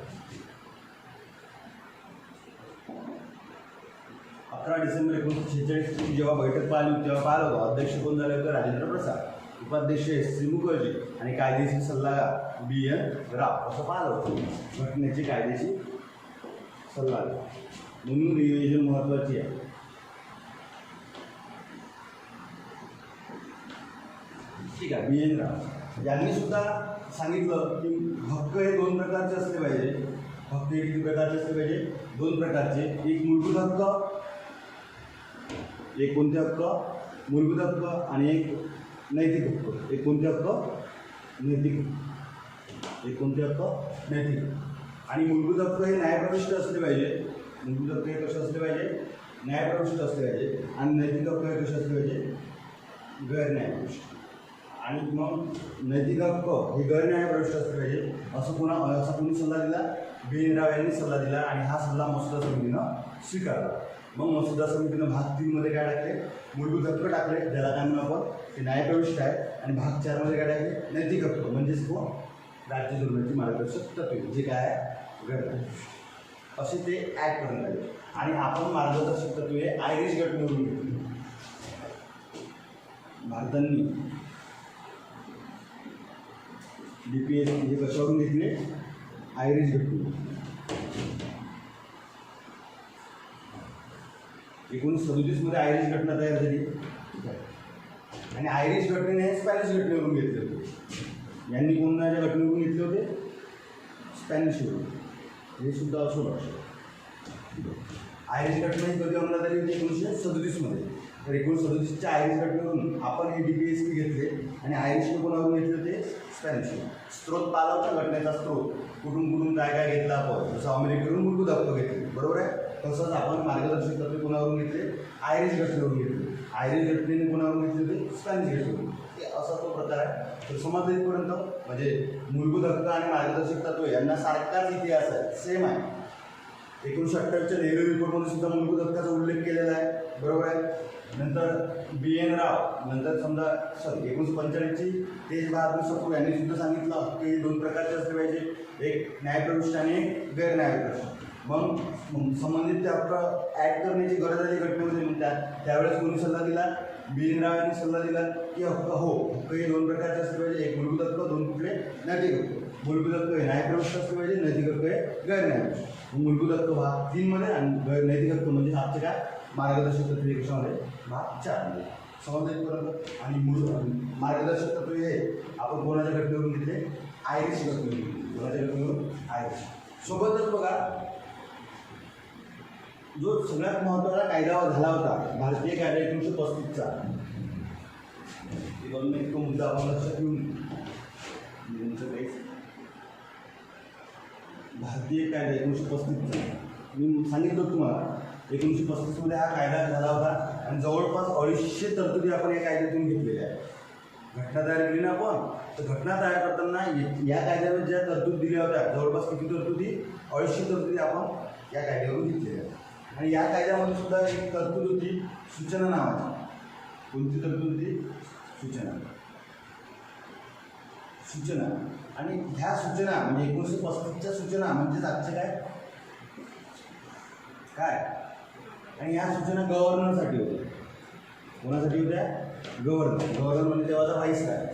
11 डिसेंबर 1946 जेव्हा बैठक पाहिली होती तेव्हा पाहिलं होतं. अध्यक्ष कोण झाले होते? राजेंद्र प्रसाद. उपाध्यक्ष श्री मुखर्जी. आणि कायदेशीर सल्लागार BN राव असं पाहिलं होतं. घटनेची कायदेशीर सल्लागार म्हणून रिव्हिजन महत्त्वाची आहे. ठीक आहे. BN राव यांनी सुद्धा सांगितलं की हक्क हे दोन प्रकारचे असले पाहिजे. हक्क हे किती प्रकारचे असले पाहिजे? दोन प्रकारचे. एक मूलभूत हक्क, एक कोणते हक्क? मूलभूत हक्क. आणि एक नैतिक हक्क. एक कोणते हक्क? नैतिक. एक कोणते हक्क? नैतिक. आणि मूलभूत हक्क हे न्यायप्रविष्ट असले पाहिजे. मूलभूत हक्क हे कसे असले पाहिजे? न्यायप्रविष्ट असले पाहिजे. आणि नैतिक हक्क हे कसे असले पाहिजे? गैर न्यायप्रविष्ट. आणि मग नैतिक हक्क हे गैर न्यायप्रविष्ट असले पाहिजे. असा कोणी सल्ला दिला? BN राव यांनी सल्ला दिला. आणि हा सल्ला मसुदा समितीनं स्वीकारला. मग मसुदा समितीनं भाग 3 मध्ये काय टाकले? मूलभूत हक्क टाकले, ज्याला काय म्हणून आपण? ते न्यायप्रविष्ट आहे. आणि भाग 4 मध्ये काय टाकले? नैतिक हक्क, म्हणजेच कोण? राज्य धोरणाची मार्गदर्शक तत्त्वे, जे काय आहे? गैर न्यायप्रविष्ट. असे ते ॲक्ट करण्यात आले. आणि आपण मार्गदर्शक तत्त्वे आयरिश घटनेवरून घेतली. भारतांनी DPS हे कशावरून घेतले? आयरिश घटने. 1937 मध्ये आयरिश घटना तयार झाली. आणि आयरिश घटनेने स्पॅनिश घटनेवरून घेतले होते. यांनी कोणाच्या घटनेवरून घेतले होते? स्पॅनिशवरून. हे सुद्धा असो लक्षात. आयरिश घटना ही कधी अंमलात आली होती? 1937 मध्ये. तर 1937च्या आयरिश घटनेवरून आपण हे DPSP घेतले. आणि आयरिशने कोणावरून घेतले होते? स्पॅनिशवरून. स्त्रोत पालवचा घटनेचा स्त्रोत कुठून काय काय घेतला आपण? जसं अमेरिकेवरून मूलभूत हक्क घेतले, बरोबर आहे. तसंच आपण मार्गदर्शक तत्त्वे कोणावरून घेतले? आयरिश घटनेवरून घेतले. आयरिश घटनेने कोणावरून घेतले होते? स्पॅनिश घटनेवरून. असा तो प्रकार आहे. तर समजलं इथपर्यंत? म्हणजे मूलभूत हक्क आणि मार्गदर्शक तत्त्वे यांना सारखाच इतिहास आहे, सेम आहे. 1928च्या नेहरू रिपोर्टमध्ये सुद्धा मूलभूत हक्काचा उल्लेख केलेला आहे, बरोबर आहे. नंतर BN राव, नंतर समजा 1945ची तेज बहादूर सप्रू यांनी सुद्धा सांगितलं की दोन प्रकारचे असले पाहिजे, एक न्यायप्रविष्ट आणि एक गैर न्यायप्रविष्ट. मग संबंधित त्या हक्क ॲड करण्याची गरज आली घटनेमध्ये म्हणतात. त्यावेळेस कोणी सल्ला दिला? BN राव यांनी सल्ला दिला की हक्क हे दोन प्रकारचे असले पाहिजे, एक मूलभूत हक्क, दोन कुठले? नैतिक हक्क. मूलभूत हक्क हे न्यायप्रविष्ट असले पाहिजे, नैतिक हक्क हे गैरन्यायप्रविष्ट. मूलभूत हक्क भाग 3 मध्ये आणि नैतिक हक्क म्हणजे आपले काय मार्गदर्शक तत्त्वे कशामध्ये भाग 4 मध्ये समजले बरोबर. आणि मार्गदर्शक तत्त्वे हे आपण कोणाच्या घटनेवरून घेतले, आयरिश घटनेवरून. कोणाच्या घटनेवरून, आयरिश. सोबतच बघा जो सगळ्यात महत्त्वाचा कायदा झाला होता भारतीय कायदा 1935चा, तो मुद्दा आपण लक्षात घेऊन भारतीय कायदा 1935चा मी सांगितलं तुम्हाला. 1935मध्ये हा कायदा झाला होता आणि जवळपास 250 तरतुदी आपण या कायद्यातून घेतलेल्या आहेत. घटना तयार केली ना आपण, तर घटना तयार करताना या कायद्यामध्ये ज्या तरतूद दिल्या होत्या जवळपास किती तरतुदी, 250 तरतुदी आपण या कायद्यावरून घेतलेल्या आहेत. आणि या कायद्यामध्ये सुद्धा एक तरतूद होती सूचना नावाची. कोणती तरतूद होती, सूचना. सूचना. आणि ह्या सूचना म्हणजे 1935च्या सूचना म्हणजेच आजचे काय आणि ह्या सूचना गव्हर्नरसाठी होत्या. कोणासाठी होत्या, गव्हर्नर म्हणजे तेव्हाचा व्हाईसराय.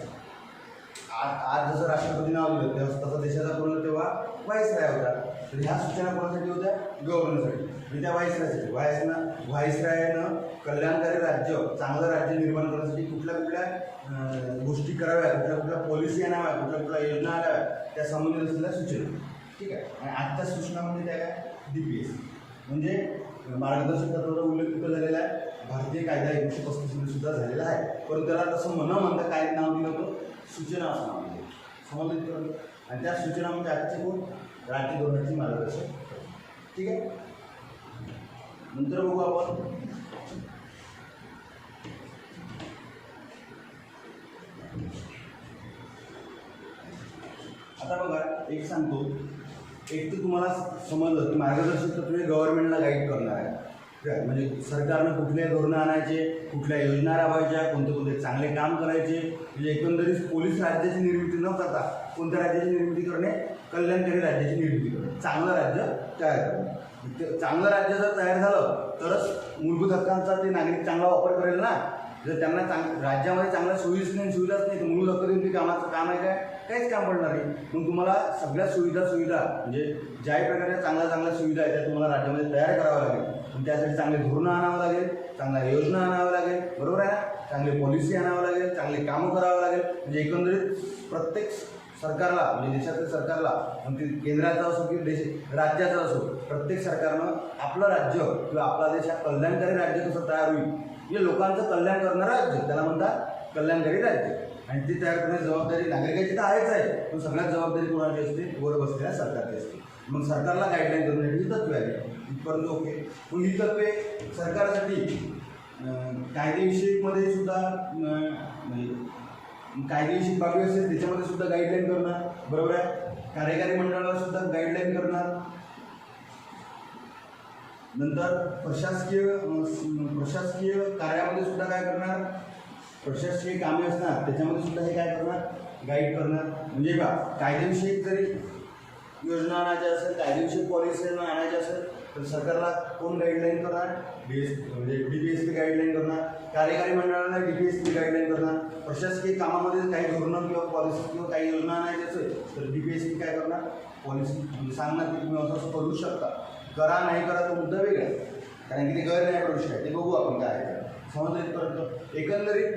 आज जसं राष्ट्रपती नाव दिलं तेव्हा तसा देशाचा पूर्ण तेव्हा व्हाईसराय होता. तर ह्या सूचना कोणासाठी होत्या, गव्हर्नरसाठी. म्हणजे त्या व्हाईसरायसाठी. व्हाईसरायनं कल्याणकारी राज्य, चांगलं राज्य निर्माण करण्यासाठी कुठल्या गोष्टी कराव्या, कुठल्या पॉलिसी आणाव्या, कुठल्या योजना आणाव्या त्या संबंधित असलेल्या सूचना. ठीक आहे. आणि आजच्या सूचना म्हणजे त्या काय, DPS म्हणजे मार्गदर्शक तत्त्वाचा उल्लेख कुठं झालेला आहे, भारतीय कायदा 1935 सुद्धा झालेला आहे. परंतु त्याला तसं म्हणता काय नाव दिलं होतं, सूचना असं नाव दिलं. समजलं. आणि त्या सूचना म्हणजे आजचे कोण, राज्य धोरणाची मार्गदर्शक. ठीक आहे. नंतर बघू आपण आता बघा एक सांगतो. एक तर तुम्हाला समजलं की मार्गदर्शक तत्त्वे गव्हर्नमेंटला गाईड करणार आहे. म्हणजे सरकारनं कुठले धोरणं आणायचे, कुठल्या योजना राबवायच्या, कोणते कोणते चांगले काम करायचे. म्हणजे एकंदरीत पोलीस राज्याची निर्मिती न करता कोणत्या राज्याची निर्मिती करणे, कल्याणकारी राज्याची निर्मिती करणे, चांगलं राज्य तयार करणे. चांगलं राज्य जर तयार झालं तरच मूलभूत हक्कांचा ते नागरिक चांगला वापर करेल ना. जर त्यांना राज्यामध्ये चांगल्या सुविधाच नाही तर मूलभूत हक्क देऊन ते कामाचं काम आहे काय, काहीच काम पडणार नाही. मग तुम्हाला सगळ्या सुविधा म्हणजे ज्याही प्रकारच्या चांगल्या सुविधा आहेत त्या तुम्हाला राज्यामध्ये तयार कराव्या लागेल. पण त्यासाठी चांगले धोरणं आणावं लागेल, चांगल्या योजना आणाव्या लागेल, बरोबर आहे ना. चांगली पॉलिसी आणावं लागेल, चांगले कामं करावं लागेल. म्हणजे एकंदरीत प्रत्येक सरकारला, म्हणजे देशातील सरकारला, म्हणजे केंद्राचा असो की राज्याचा असो, प्रत्येक सरकारनं आपलं राज्य किंवा आपला देश हा कल्याणकारी राज्य कसं तयार होईल, म्हणजे लोकांचं कल्याण करणारं राज्य, त्याला म्हणतात कल्याणकारी राज्य. आणि ते तयार करण्याची जबाबदारी नागरिकाची तर आहेच आहे, पण सगळ्यात जबाबदारी कोणाची असते, वर बसलेल्या सरकारची असते. मग सरकारला गाईडलाईन करण्याची ही तत्त्वे आहे. इथपर्यंत ओके. मग ही तत्त्वे सरकारसाठी कायदेविषयकमध्ये सुद्धा म्हणजे कायदेविषयक बाबी असेल त्याच्यामध्ये सुद्धा गाईडलाईन करणार, बरोबर आहे. कार्यकारी मंडळाला सुद्धा गाईडलाईन करणार. नंतर प्रशासकीय कार्यामध्ये सुद्धा काय करणार, प्रशासकीय कामे असणार त्याच्यामध्ये सुद्धा हे काय करणार, गाईड करणार. म्हणजे बा कायदेविषयक जरी योजना आणायच्या असेल, कायदेविषयक पॉलिसी आणायच्या असेल तर सरकारला कोण गाईडलाईन करणार, म्हणजे DPSP गाईडलाईन करणार. कार्यकारी मंडळाला DPSP गाईडलाईन करणार. प्रशासकीय कामामध्ये काही धोरणं किंवा पॉलिसी किंवा काही योजना आणायची असेल तर DPSP काय करणार, पॉलिसी म्हणजे सांगणार की तुम्ही असं करू शकता, करा नाही करा तो मुद्दा वेगळा आहे, कारण की ते गैरन्यायप्रविष्ट आहे. ते बघू आपण काय आहे. समजलं. एकंदरीत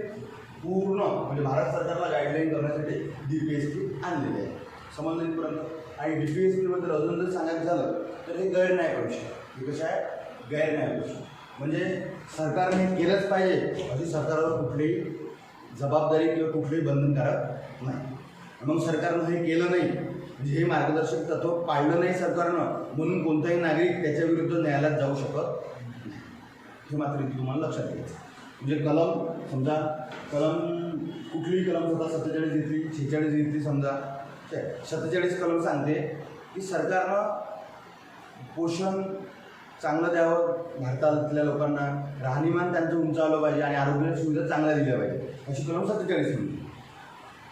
पूर्ण म्हणजे भारत सरकारला गाईडलाईन करण्यासाठी DPSP आणलेले आहे. समजलं इथपर्यंत. आणि DPSPबद्दल अजून जर सांगायचं झालं तर हे गैरन्यायप्रविष्ट. हे कसं आहे, गैरन्यायप्रविष्ट. म्हणजे सरकारने केलंच पाहिजे अशी सरकारवर कुठलीही जबाबदारी किंवा कुठलीही बंधनकारक नाही. मग सरकारनं हे केलं नाही म्हणजे हे मार्गदर्शक तत्त्व पाळलं नाही सरकारनं, म्हणून कोणताही नागरिक त्याच्याविरुद्ध न्यायालयात जाऊ शकत नाही. हे मात्र इथे तुम्हाला लक्षात घ्यायचं. म्हणजे समजा कुठलीही कलम स्वतः 47 घेतली, 46 घेतली, समजा 47 कलम सांगते की सरकारनं पोषण चांगलं द्यावं भारतातल्या लोकांना, राहणीमान त्यांचं उंचावलं पाहिजे आणि आरोग्य सुविधा चांगल्या दिल्या पाहिजे, अशी कलम 47 म्हणते.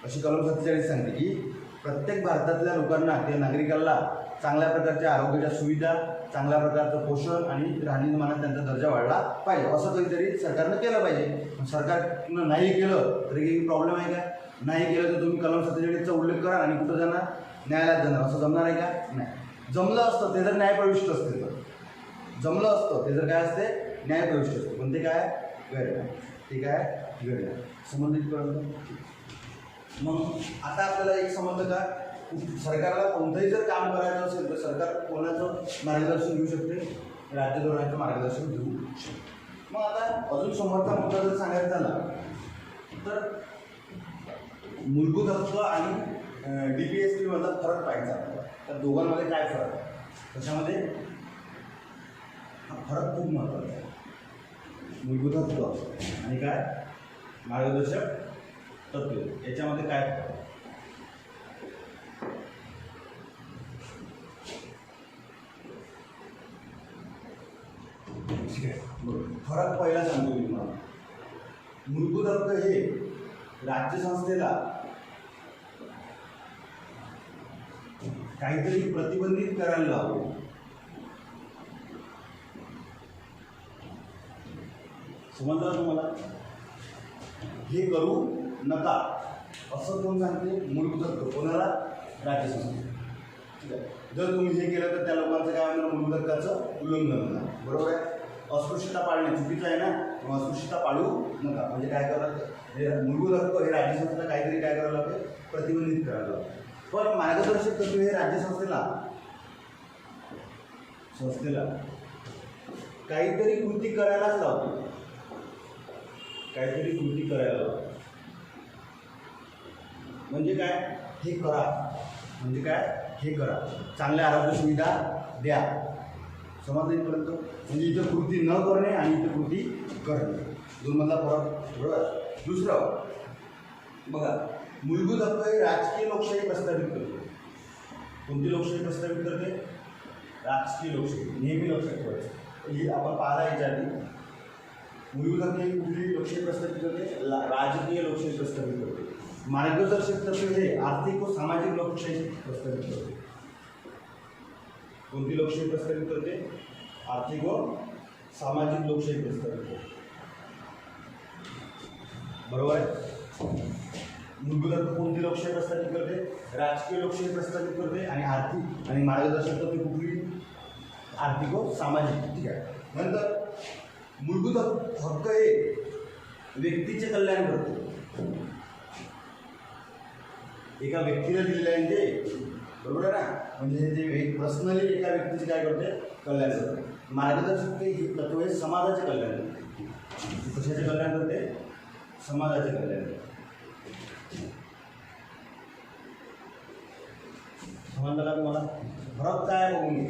अशी कलम 47 सांगते की प्रत्येक भारतातल्या लोकांना त्या नागरिकाला चांगल्या प्रकारच्या आरोग्याच्या सुविधा, चांगल्या प्रकारचं पोषण आणि राहणीमानात त्यांचा दर्जा वाढला पाहिजे, असं काहीतरी सरकारनं केलं पाहिजे. सरकारनं नाही केलं तरी काही प्रॉब्लेम आहे का, नाही केलं तर तुम्ही कलम 47चा उल्लेख करा आणि कुठं जाणार, न्यायालयात जाणार, असं जमणार आहे का? नाही. जमलं असतं ते जर न्यायप्रविष्ट असते, तर जमलं असतं ते जर काय असते, न्यायप्रविष्ट असते, पण ते काय गैरन्याय. ते काय गैरन्याय. समजलं पर्यंत? मग आता आपल्याला एक समजलं का, सरकारला कोणतंही जर काम करायचं असेल तर सरकार कोणाचं मार्गदर्शन घेऊ शकते? राज्य धोरणाचं मार्गदर्शन घेऊ शकते. मग आता अजून समोरचा मुद्दा जर सांगायचा झाला तर मूलभूत हक्क आणि DPSP मधला फरक पाहायचा आपल्याला. तर दोघांमध्ये काय फरक आहे? त्याच्यामध्ये हा फरक खूप महत्त्वाचा आहे. मूलभूत हक्क आणि काय मार्गदर्शक तत्त्व, याच्यामध्ये काय फरक आहे? ठीक आहे, फरक पहिला सांगतो मी तुम्हाला. मूलभूत हक्क हे राज्यसंस्थेला काहीतरी प्रतिबंधित करायला लावतो. समजलं तुम्हाला? हे करू नका असं कोण सांगते? मूलभूत हक्क. कोणाला? राज्यसंस्थे. ठीक आहे. जर तुम्ही हे केलं तर त्या लोकांचं काय होणार? मूलभूत हक्काचं उल्लंघन होणार. बरोबर आहे? अस्पृश्यता पाळणे चुकीचं आहे ना, मग अस्पृश्यता पाळू नका. म्हणजे काय करायचं? हे मूलभूत हक्क हे राज्यसंस्थेला काहीतरी काय करायला लागते? प्रतिबंधित करायला लागते. पण मार्गदर्शक तत्त्व हे राज्यसंस्थेला काहीतरी कृती करायलाच लावतो. काहीतरी कृती करायला लावतो. म्हणजे काय? हे करा. म्हणजे काय? हे करा. चांगल्या आरोग्य सुविधा द्या. समजलं इथपर्यंत? म्हणजे इथं कृती न करणे आणि इथं कृती करणे, दोनमधला फरक. बरोबर? दुसरं बघा, मूलभूत हक्क हे राजकीय लोकशाही प्रस्थापित करते. कोणती लोकशाही प्रस्थापित करते? राजकीय लोकशाही. नेहमी लक्षात ठेवायचं. ही आपण पाहिला याच्या आधी. मूलभूत हक्क ही कुठली लोकशाही प्रस्थापित करते? राजकीय लोकशाही प्रस्थापित करते. मार्गदर्शक तत्त्व हे आर्थिक व सामाजिक लोकशाही प्रस्थापित करते. कोणती लोकशाही प्रस्थापित करते? आर्थिक व सामाजिक लोकशाही प्रस्थापित करते. बरोबर आहे? मूलभूत हक्क कोणती लोकशाही प्रस्थापित करते? राजकीय लोकशाही प्रस्थापित करते. आणि आर्थिक आणि मार्गदर्शक तत्त्वे कुठली? आर्थिक व सामाजिक. ठीक आहे. नंतर मूलभूत हक्क हे व्यक्तीचे कल्याण करते. एका व्यक्तीला दिलेले आहे ते, बरोबर आहे ना? म्हणजे ते पर्सनली एका व्यक्तीचे काय करते? कल्याण करते. मार्गदर्शक हे तत्व हे समाजाचे कल्याण करते. कशाचे कल्याण करते? समाजाचे कल्याण करते. समजलं का तुम्हाला? फरक काय बघून घे.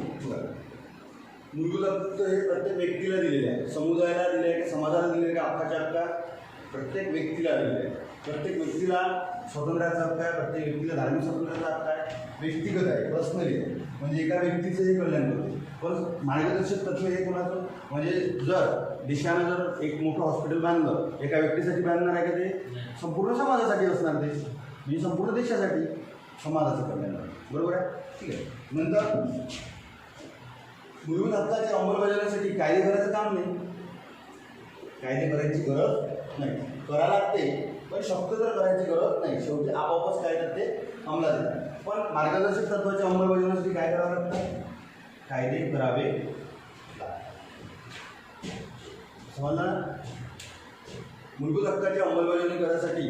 मूलभूत हक्क हे प्रत्येक व्यक्तीला दिलेले आहे. समुदायाला दिले आहे, समाजाला दिलेले आहे, अख्खाच्या अख्खा प्रत्येक व्यक्तीला दिलेले आहे. प्रत्येक व्यक्तीला स्वातंत्र्याचा हक्क आहे. प्रत्येक व्यक्तीला धार्मिक स्वातंत्र्याचा हक्क आहे. व्यक्तिगत आहे, पर्सनली आहे. म्हणजे एका व्यक्तीचं हे कल्याण करते. पण मार्गदर्शक तत्व हे कोणाचं? म्हणजे जर देशानं जर एक मोठं हॉस्पिटल बांधलं, एका व्यक्तीसाठी बांधणार आहे का? ते संपूर्ण समाजासाठी असणार. ते म्हणजे संपूर्ण देशासाठी समाजाचं कल्याण आहे. बरोबर आहे? ठीक आहे. नंतर मूलभूत हक्काच्या अंमलबजावणीसाठी कायदे करायचं काम नाही. कायदे करायची गरज नाही. करा लागते, पण शब्द तर करायची गरज नाही. शेवटी आपोआपच काय करते? अंमलात येतात. पण मार्गदर्शक तत्त्वाच्या अंमलबजावणीसाठी काय करावं लागतं? कायदे करावे. समजलं ना? मूलभूत हक्काची अंमलबजावणी करण्यासाठी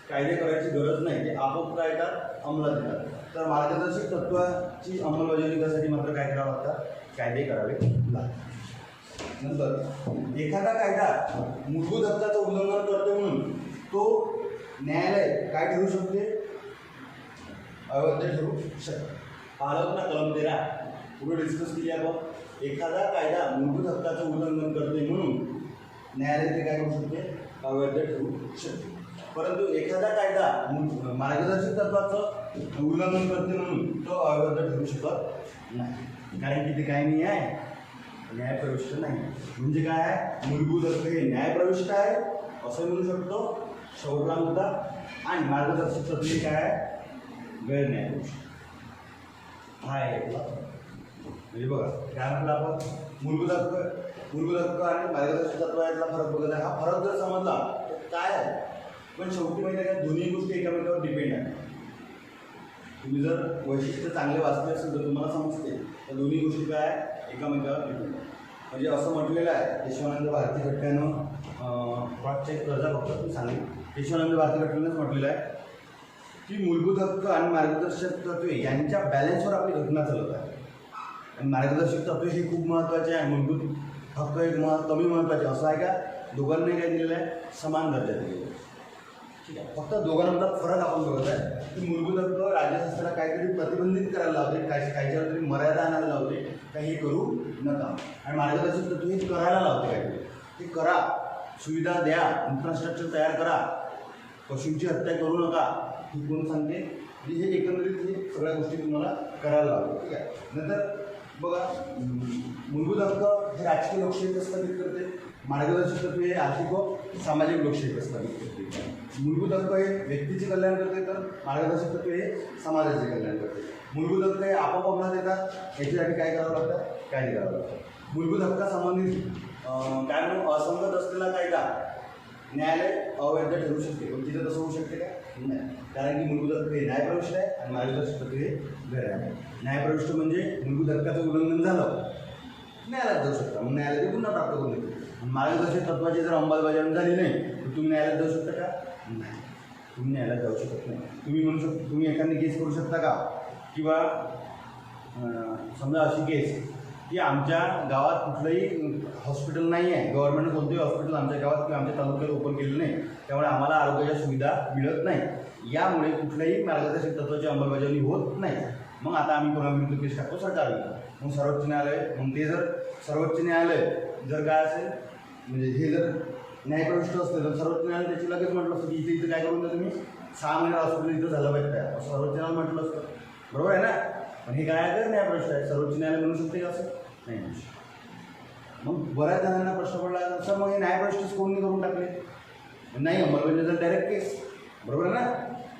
कायदे करायची गरज नाही. ते आपोआप काय येतात? अंमलात येतात. तर मार्गदर्शक तत्त्वाची अंमलबजावणी करण्यासाठी मात्र काय करावं लागतं? कायदे करावे लागतात. नंतर एखादा कायदा मूलभूत हक्काचं उल्लंघन करतो म्हणून तो न्यायालय काय ठरवू शकते? अवैध ठरवू शकते. पाहिलं ना कलम 13 पुढे डिस्कस केली आपण. एखादा कायदा मूलभूत हक्काचं उल्लंघन करते म्हणून न्यायालय ते काय करू शकते? अवैध ठरवू शकते. परंतु एखादा कायदा मार्गदर्शक तत्त्वाचं उल्लंघन करते म्हणून तो अवैध ठरू शकत नाही. कारण की ते काय नाही आहे? न्यायप्रविष्ट नाही. म्हणजे काय आहे? मूलभूत हक्क हे न्यायप्रविष्ट आहे असं म्हणू शकतो. शेवटला मुद्दा. आणि मार्गदर्शक तत्त्वे काय आहे? गैरन्यायप्रविष्ट. हा आहे. म्हणजे बघा काय म्हटलं आपण? मूलभूत हक्क आणि मार्गदर्शक तत्त्व यातला फरक बघत आहे. हा फरक जर समजला तर काय आहे? पण शेवटी माहिती आहे का? दोन्ही गोष्टी एकामेकावर डिपेंड आहे. तुम्ही जर वैशिष्ट्य चांगले वाचले असेल तर तुम्हाला समजते तर दोन्ही गोष्टी काय एकामेकावर डिपेंड आहे. म्हणजे असं म्हटलेलं आहे केशवानंद भारती घटनेनं क्रॉस चेक कर्जा फक्त तुम्ही सांगेल केशवानंद भारती घटनेनंच म्हटलेलं आहे की मूलभूत हक्क आणि मार्गदर्शक तत्वे यांच्या बॅलन्सवर आपली घटना चालत आहे. आणि मार्गदर्शक तत्वे हे खूप महत्त्वाचे आहे. मूलभूत हक्क एक कमी महत्त्वाचे असं आहे का दोघांनी काय दिलेलं आहे समान दर्जा दिलेला आहे. ठीक आहे फक्त दोघांमधला फरक आपण बघत आहे की मूलभूत हक्क राज्यशास्त्राला काहीतरी प्रतिबंधित करायला लावते काहीच्यावर तरी मर्यादा आणायला लावते काही हे करू नका. आणि मार्गदर्शक तत्व हे करायला लावते काहीतरी ते करा सुविधा द्या इन्फ्रास्ट्रक्चर तयार करा पशूंची हत्या करू नका ही कोण सांगते म्हणजे हे एकंदरीत हे सगळ्या गोष्टी तुम्हाला करायला लावतो. ठीक आहे नंतर बघा मूलभूत हक्क हे राजकीय लोकशाही प्रस्थापित करते मार्गदर्शक तत्व हे आर्थिक व सामाजिक लोकशाही प्रस्थापित करते. मूलभूत हक्क हे व्यक्तीचे कल्याण करते तर मार्गदर्शक तत्व हे समाजाचे कल्याण करते. मूलभूत हक्क हे आपोआप अंमलात येतात याच्यासाठी काय करावं लागतं काय नाही करावं लागतं. मूलभूत हक्कासंबंधित काय म्हणून असंगत असलेला कायदा न्यायालय अवैध ठरू शकते पण तिथं तसं होऊ शकते का नाही कारण की मूलभूत हक्क हे न्यायप्रविष्ट आहे आणि मार्गदर्शक तत्व हे गैर आहे. न्यायप्रविष्ट म्हणजे मूलभूत हक्काचं उल्लंघन झालं न्यायालयात जाऊ शकता मग न्यायालय ते पुन्हा प्राप्त करून देते. मार्गदर्शक तत्वाची जर अंमलबजावणी झाली नाही तर तुम्ही न्यायालयात जाऊ शकता का नाही तुम्ही न्यायालयात जाऊ शकत नाही. तुम्ही म्हणू शकता तुम्ही एखादी केस करू शकता का किंवा समजा अशी केस की आमच्या गावात कुठलंही हॉस्पिटल नाही आहे गव्हर्नमेंटनं कोणतेही हॉस्पिटल आमच्या गावात किंवा आमच्या तालुक्यात ओपन केलेलं नाही त्यामुळे आम्हाला आरोग्याच्या सुविधा मिळत नाही यामुळे कुठल्याही मार्गदर्शक तत्वाची अंमलबजावणी होत नाही. मग आता आम्ही कोणाविरुद्ध केस टाकतो सरकारविरुद्ध मग सर्वोच्च न्यायालय मग ते जर सर्वोच्च न्यायालय जर काय असेल म्हणजे हे जर न्यायप्रविष्ट असलं तर सर्वोच्च न्यायालय त्याची लगेच म्हटलं असतं की इथे काय करून द्या तुम्ही 6 महिने हॉस्पिटल इथं झालं पाहिजे काय असं सर्वोच्च न्यायालय म्हटलं असतं बरोबर आहे ना. पण हे काय आहे न्यायप्रविष्ट आहे सर्वोच्च न्यायालय म्हणू शकते का असं नाही म्हणू शकत. मग बऱ्याच जणांना प्रश्न पडला सर मग हे न्यायप्रविष्टच कोणी करून टाकले नाही अंमलबजावणी जर डायरेक्ट केस बरोबर आहे ना.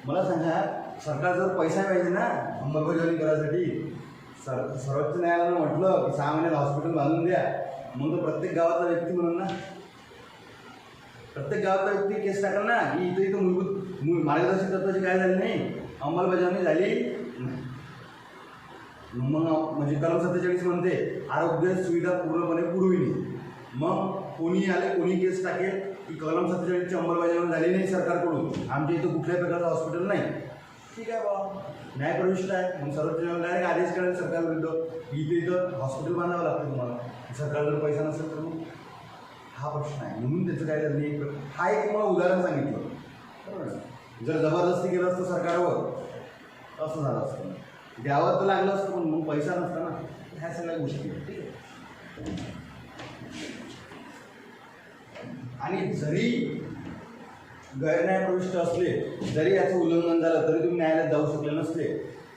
मला सांगा सरकार जर पैसा पाहिजे ना अंमलबजावणी करायसाठी सर्वोच्च न्यायालयानं म्हटलं की 6 महिन्यात हॉस्पिटल बांधून द्या मग तो प्रत्येक गावातला व्यक्ती म्हणून ना प्रत्येक गावातला व्यक्ती केस टाकला ना की इथं मूलभूत मार्गदर्शक तत्वाची काय झाली नाही अंमलबजावणी झाली मग म्हणजे कलम 47 म्हणते आरोग्य सुविधा पूर्णपणे पुरविणे. मग कोणी आले कोणी केस टाकेल की कलम 47ची अंमलबजावणी झाली नाही सरकारकडून आमच्या इथं कुठल्याही प्रकारचं हॉस्पिटल नाही ठीक आहे बाबा न्यायप्रविष्ट आहे मग सर्वोच्च न्यायालय डायरेक्ट आदेश करेल सरकारविरुद्ध इथं हॉस्पिटल बांधावं लागतं तुम्हाला सरकार जर पैसा नसेल तर मग हा प्रश्न आहे. म्हणून त्याचं काय झालं एक हा एक तुम्हाला उदाहरण सांगितलं बरोबर ना. जर जबरदस्ती केलं असतं सरकारवर असं झालं असतं द्यावं तर लागलं असतं पण मग पैसा नसता ना ह्या सगळ्या गोष्टी ठीक आहे. आणि जरी गैरन्यायप्रविष्ट असले जरी याचं उल्लंघन झालं तरी तुम्ही न्यायालयात जाऊ शकले नसले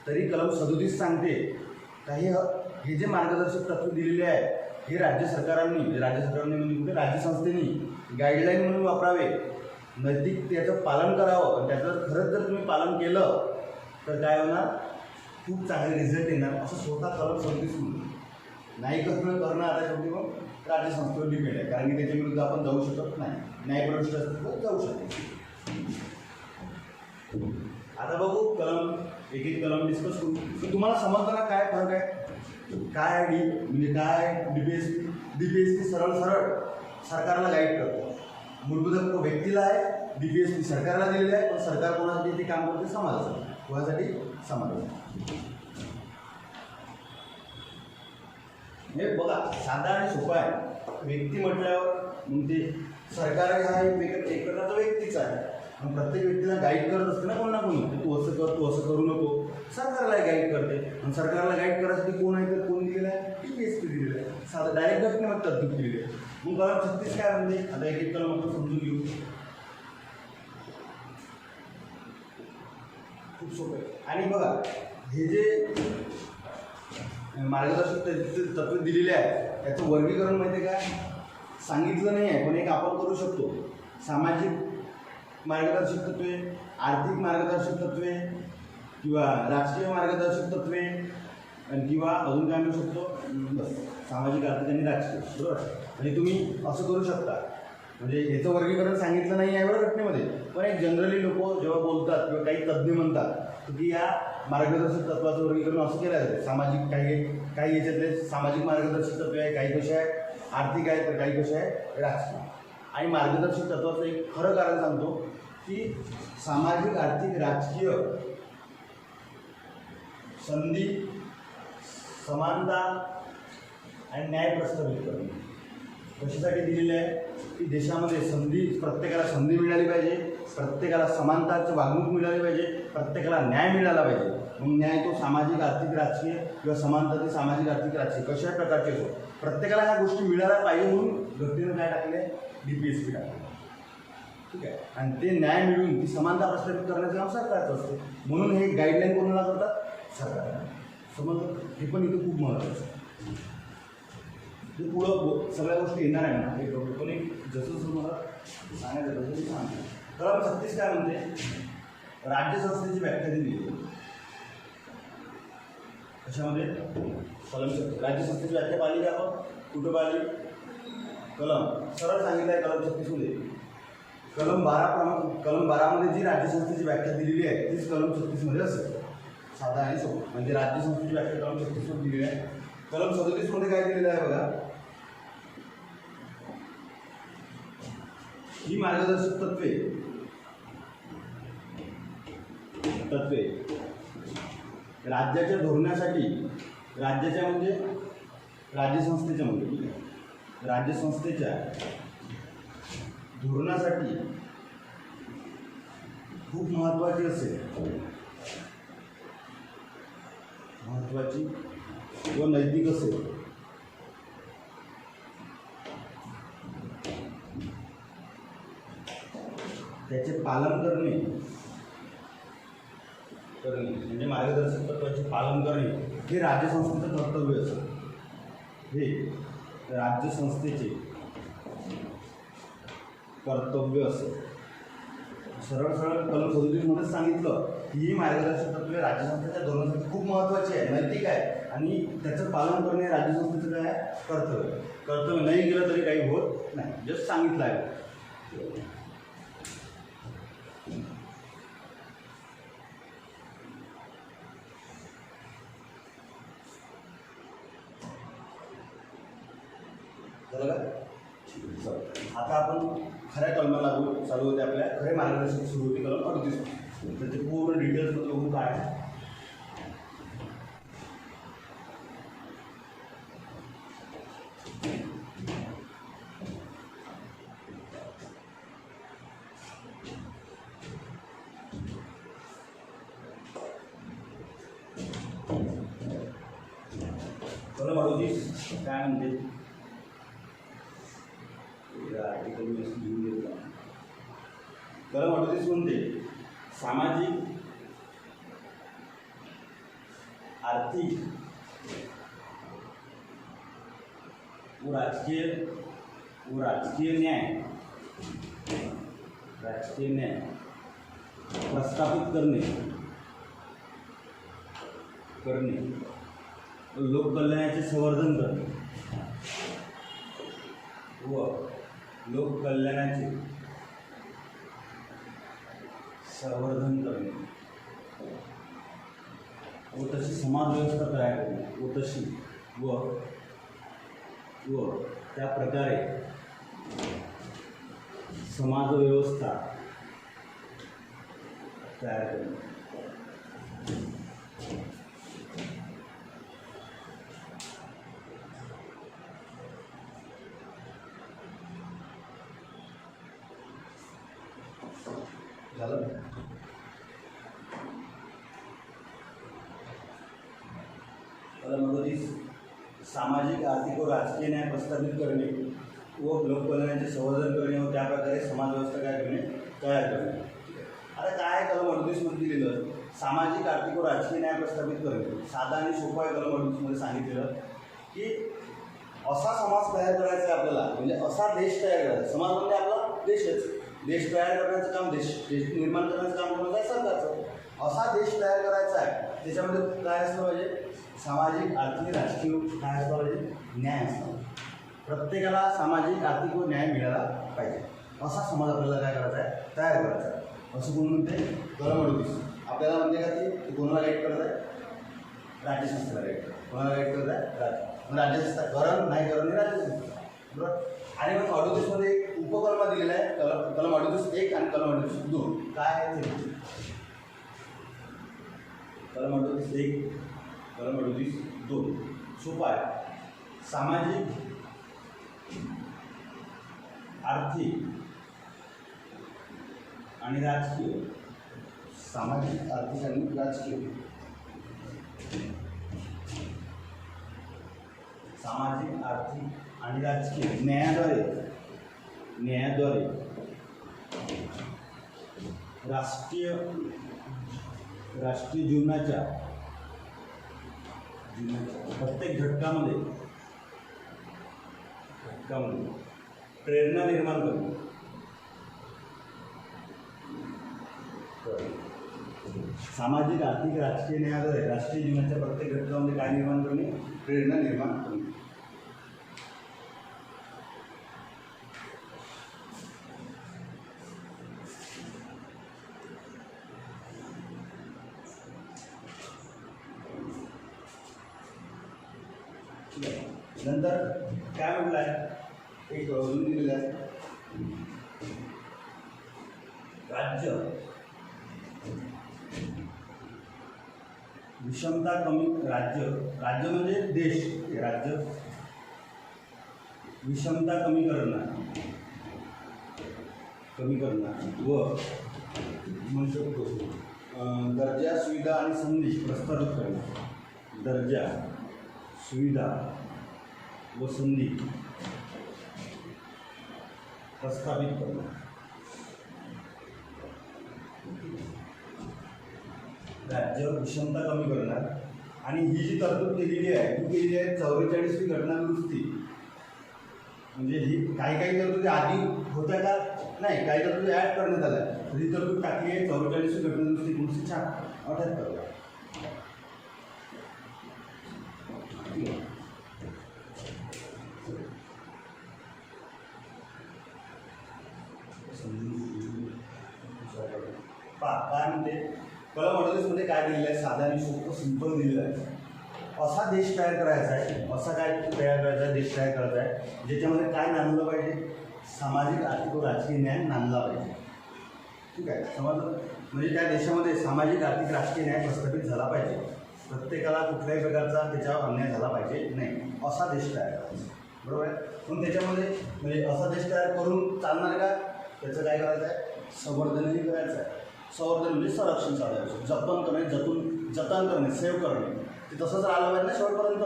तरी कलम 37 सांगते काही हे जे मार्गदर्शक तत्व दिलेले आहे हे राज्य सरकारांनी म्हणजे कुठे राज्यसंस्थेनी गाईडलाईन म्हणून वापरावे नैतिक त्याचं पालन करावं आणि त्याचं खरंच जर तुम्ही पालन केलं तर काय होणार खूप चांगले रिझल्ट येणार असं स्वतः कलम 37 म्हणून नाही करणं आता शेवटी मग राज्यसंस्थेवर डिपेंड आहे कारण की त्याच्याविरुद्ध आपण जाऊ शकत नाही न्यायप्रविष्ट असतं तर जाऊ शकतो. आता बघू कलम एक एक कलम डिस्कस करू की तुम्हाला समजताना काय फरक आहे काय म्हणजे काय DPSP सरळ सरकारला गाईड करतो मूलभूत हक्क व्यक्तीला आहे DPSP सरकारला दिलेले आहे पण सरकार कोणासाठी ते काम करते समाजासाठी कोणासाठी समाजासाठी. हे बघा साधा आणि सोपा आहे व्यक्ती म्हटल्यावर मग ते सरकार हा एक प्रकारचा व्यक्तीच आहे आणि प्रत्येक व्यक्तीला गाईड करत असते ना कोण ना कोणी तू असं कर तू असं करू नको सरकारला गाईड करते आणि सरकारला गाईड करायसाठी कोण आहे तर कोण दिलेलं आहे DPSP दिलेलं आहे साधं डायरेक्ट घटनेमध्ये तरतूद दिलेली आहे. मग कलम 36 काय म्हणजे आता एक एक कलम आपण समजून घेऊ खूप सोपं आहे. आणि बघा हे जे मार्गदर्शक तत्व दिलेले आहे त्याचं वर्गीकरण माहिती आहे काय सांगितलं नाही आहे पण एक आपण करू शकतो. सामाजिक मार्गदर्शक तत्वे आर्थिक मार्गदर्शक तत्वे किंवा राजकीय मार्गदर्शक तत्वे किंवा अजून काय म्हणू शकतो बस सामाजिक आर्थिक आणि राजकीय बरोबर. म्हणजे तुम्ही असं करू शकता म्हणजे याचं वर्गीकरण सांगितलं नाही आहे बरं घटनेमध्ये पण एक जनरली लोक जेव्हा बोलतात किंवा काही तज्ज्ञ म्हणतात की या मार्गदर्शक तत्वाचं वर्गीकरण असं केलं जातं. सामाजिक काही याच्यातले सामाजिक मार्गदर्शक तत्व आहे, काही कसे आहे आर्थिक आहे, तर काही कसे आहे राजकीय. आणि मार्गदर्शक तत्वाचं एक खरं कारण सांगतो की सामाजिक, आर्थिक, राजकीय संधी, समानता आणि न्याय प्रस्थापित करणे कशासाठी दिलेले आहे की देशामध्ये प्रत्येकाला संधी मिळाली पाहिजे, प्रत्येकाला समानताचं वागणूक मिळाली पाहिजे, प्रत्येकाला न्याय मिळाला पाहिजे. मग न्याय तो सामाजिक, आर्थिक, राजकीय किंवा समानता ती सामाजिक, आर्थिक, राजकीय कशा प्रकारचे असो, प्रत्येकाला ह्या गोष्टी मिळायला पाहिजे म्हणून घटनेनं काय टाकले, DPSP टाकले. ठीक आहे. आणि ते न्याय मिळून ती समानता प्रस्थापित करण्याचं काम सरकारचं असते. म्हणून हे गाईडलाईन कोणाला करतात, सरकारला. समजलं. हे पण इथे खूप महत्त्वाचं आहे. ते पुढं सगळ्या गोष्टी येणार आहे ना, हे बघतो. पण एक जसं मला सांगायचं तसं मी सांगतो. कलम 36 काय म्हणते, राज्यसंस्थेची व्याख्या दिली. कशामध्ये, कलम 36 राज्यसंस्थेची व्याख्या पाहिली का आपण, कुठं पाहिली, कलम सरळ सांगितलं आहे कलम 36 मध्ये. कलम 12 मध्ये जी राज्यसंस्थेची व्याख्या दिलेली आहे तीच कलम 36 मध्ये असेल. साधा आणि सोपं. म्हणजे राज्यसंस्थेची व्याख्या कलम 36 मध्ये दिलेली आहे. कलम 37 मध्ये काय दिलेलं आहे बघा, ही मार्गदर्शक तत्वे राज्याच्या धोरणासाठी, राज्याच्या म्हणजे राज्यसंस्थेच्या म्हणजे राज्यसंस्थेच्या धोरणासाठी खूप महत्त्वाची असेल, महत्त्वाची व नैतिक असेल. त्याचे पालन करणे म्हणजे मार्गदर्शक तत्वाचे पालन करणे हे राज्यसंस्थेचं कर्तव्य असेल. हे राज्यसंस्थेचे कर्तव्य असेल. सरळ कलम 37 मध्ये सांगितलं की ही मार्गदर्शक तत्वे राज्यसंस्थेच्या धोरणासाठी खूप महत्त्वाची आहे, नैतिक आहे आणि त्याचं पालन करणे राज्यसंस्थेचं काय आहे, कर्तव्य नाही केलं तरी काही होत नाही. जस्ट सांगितलं आहे. आता आपण खऱ्या कलमाला चालू होते, आपल्या खरे मार्गदर्शक सुरू होते कलम 38. त्याचे पूर्ण डिटेल्समध्ये बघून काय आहे. कलम 38 काय म्हणते, कलम 38 म्हणते सामाजिक, आर्थिक व राजकीय न्याय प्रस्थापित करणे लोककल्याणाचे संवर्धन करणे व लोककल्याणाचे संवर्धन करणे व तशी समाज व्यवस्था तयार करणे व तशी व त्या प्रकारे समाज व्यवस्था तयार करणे. झालं. कलम 39 सामाजिक, आर्थिक व राजकीय न्याय प्रस्थापित करणे व लोककल्याणाचे संवर्धन करणे व त्या प्रकारे समाज व्यवस्था काय करणे, तयार करणे. आता काय आहे कलम 38 मध्ये दिलेलं, सामाजिक, आर्थिक व राजकीय न्याय प्रस्थापित करणे. साधा आणि सोपा आहे. कलम 38 मध्ये सांगितलेलं की असा समाज तयार करायचा आहे आपल्याला, म्हणजे असा देश तयार करायचा. समाज म्हणजे आपला देशच. देश तयार करण्याचं काम, देश निर्माण करण्याचं काम कोणाचं आहे, सरकारचं. असा देश तयार करायचा आहे, त्याच्यामध्ये काय असलं पाहिजे, सामाजिक, आर्थिक, राजकीय काय असलं पाहिजे, न्याय असला. प्रत्येकाला सामाजिक, आर्थिक व न्याय मिळाला पाहिजे. असा समाज आपल्याला काय करायचा आहे, तयार करायचा आहे. असं कोण म्हणते, कलम 38. आपल्याला म्हणते का ते कोणाला गाईड करत आहे? राज्यसंस्थेला गाईड करत. कोणाला गाईड करत आहे? राज्यसंस्था. करण नाही करण ही राज्यसंस्था. बरोबर. आणि मग 38मध्ये एक उपकल्प दिलेला आहे, कलम 38(1) आणि कलम 38(2). काय आहे ते? कलम 38(1), कलम 38(2). सोपा आहे. सामाजिक, आर्थिक आणि राजकीय. सामाजिक, आर्थिक आणि राजकीय. सामाजिक, आर्थिक आणि राजकीय न्यायाद्वारे राष्ट्रीय जीवनाच्या प्रत्येक घटकामध्ये प्रेरणा निर्माण करणे. सामाजिक, आर्थिक, राजकीय न्यायाद्वारे राष्ट्रीय जीवनाच्या प्रत्येक घटकामध्ये काय निर्माण करणे? प्रेरणा निर्माण करणे. नंतर काय म्हटलं आहे? एक अजून दिलेलं आहे, राज्य विषमता कमी. राज्य म्हणजे देश. राज्य विषमता कमी करणार व म्हणू शकतो दर्जा, सुविधा आणि संधी प्रस्थापित करणे. दर्जा, सुविधा व संधी प्रस्थापित करणे. राज्य विषमता कमी करणार. आणि ही जी तरतूद केलेली आहे ती केलेली आहे 44वी घटनादुरुस्ती. म्हणजे ही काही तरतुदी आधी होत्या का? नाही, काही तरतुदी ॲड करण्यात आल्या. तर ही तरतूद टाकली आहे 44वी घटनादुरुस्ती 1978. काय म्हणते? कलम 38मध्ये काय दिलेलं आहे? साधा आणि सोपं सिंपल दिलेलं आहे. असा देश तयार करायचा आहे, देश तयार करायचा आहे ज्याच्यामध्ये काय नांदलं पाहिजे? सामाजिक, आर्थिक व राजकीय न्याय नांदला पाहिजे. ठीक आहे, समजलं? म्हणजे त्या देशामध्ये सामाजिक, आर्थिक, राजकीय न्याय प्रस्थापित झाला पाहिजे. प्रत्येकाला कुठल्याही प्रकारचा त्याच्यावर अन्याय झाला पाहिजे नाही, असा देश तयार करायचा. बरोबर आहे. पण त्याच्यामध्ये म्हणजे असा देश तयार करून चालणार का? त्याचं काय करायचं आहे? संवर्धनही करायचं आहे. संवर्धन म्हणजे संरक्षण साधायचं, जतन करणे, सेव्ह करणे. ते तसंच राहिलं पाहिजे ना शेवटपर्यंत.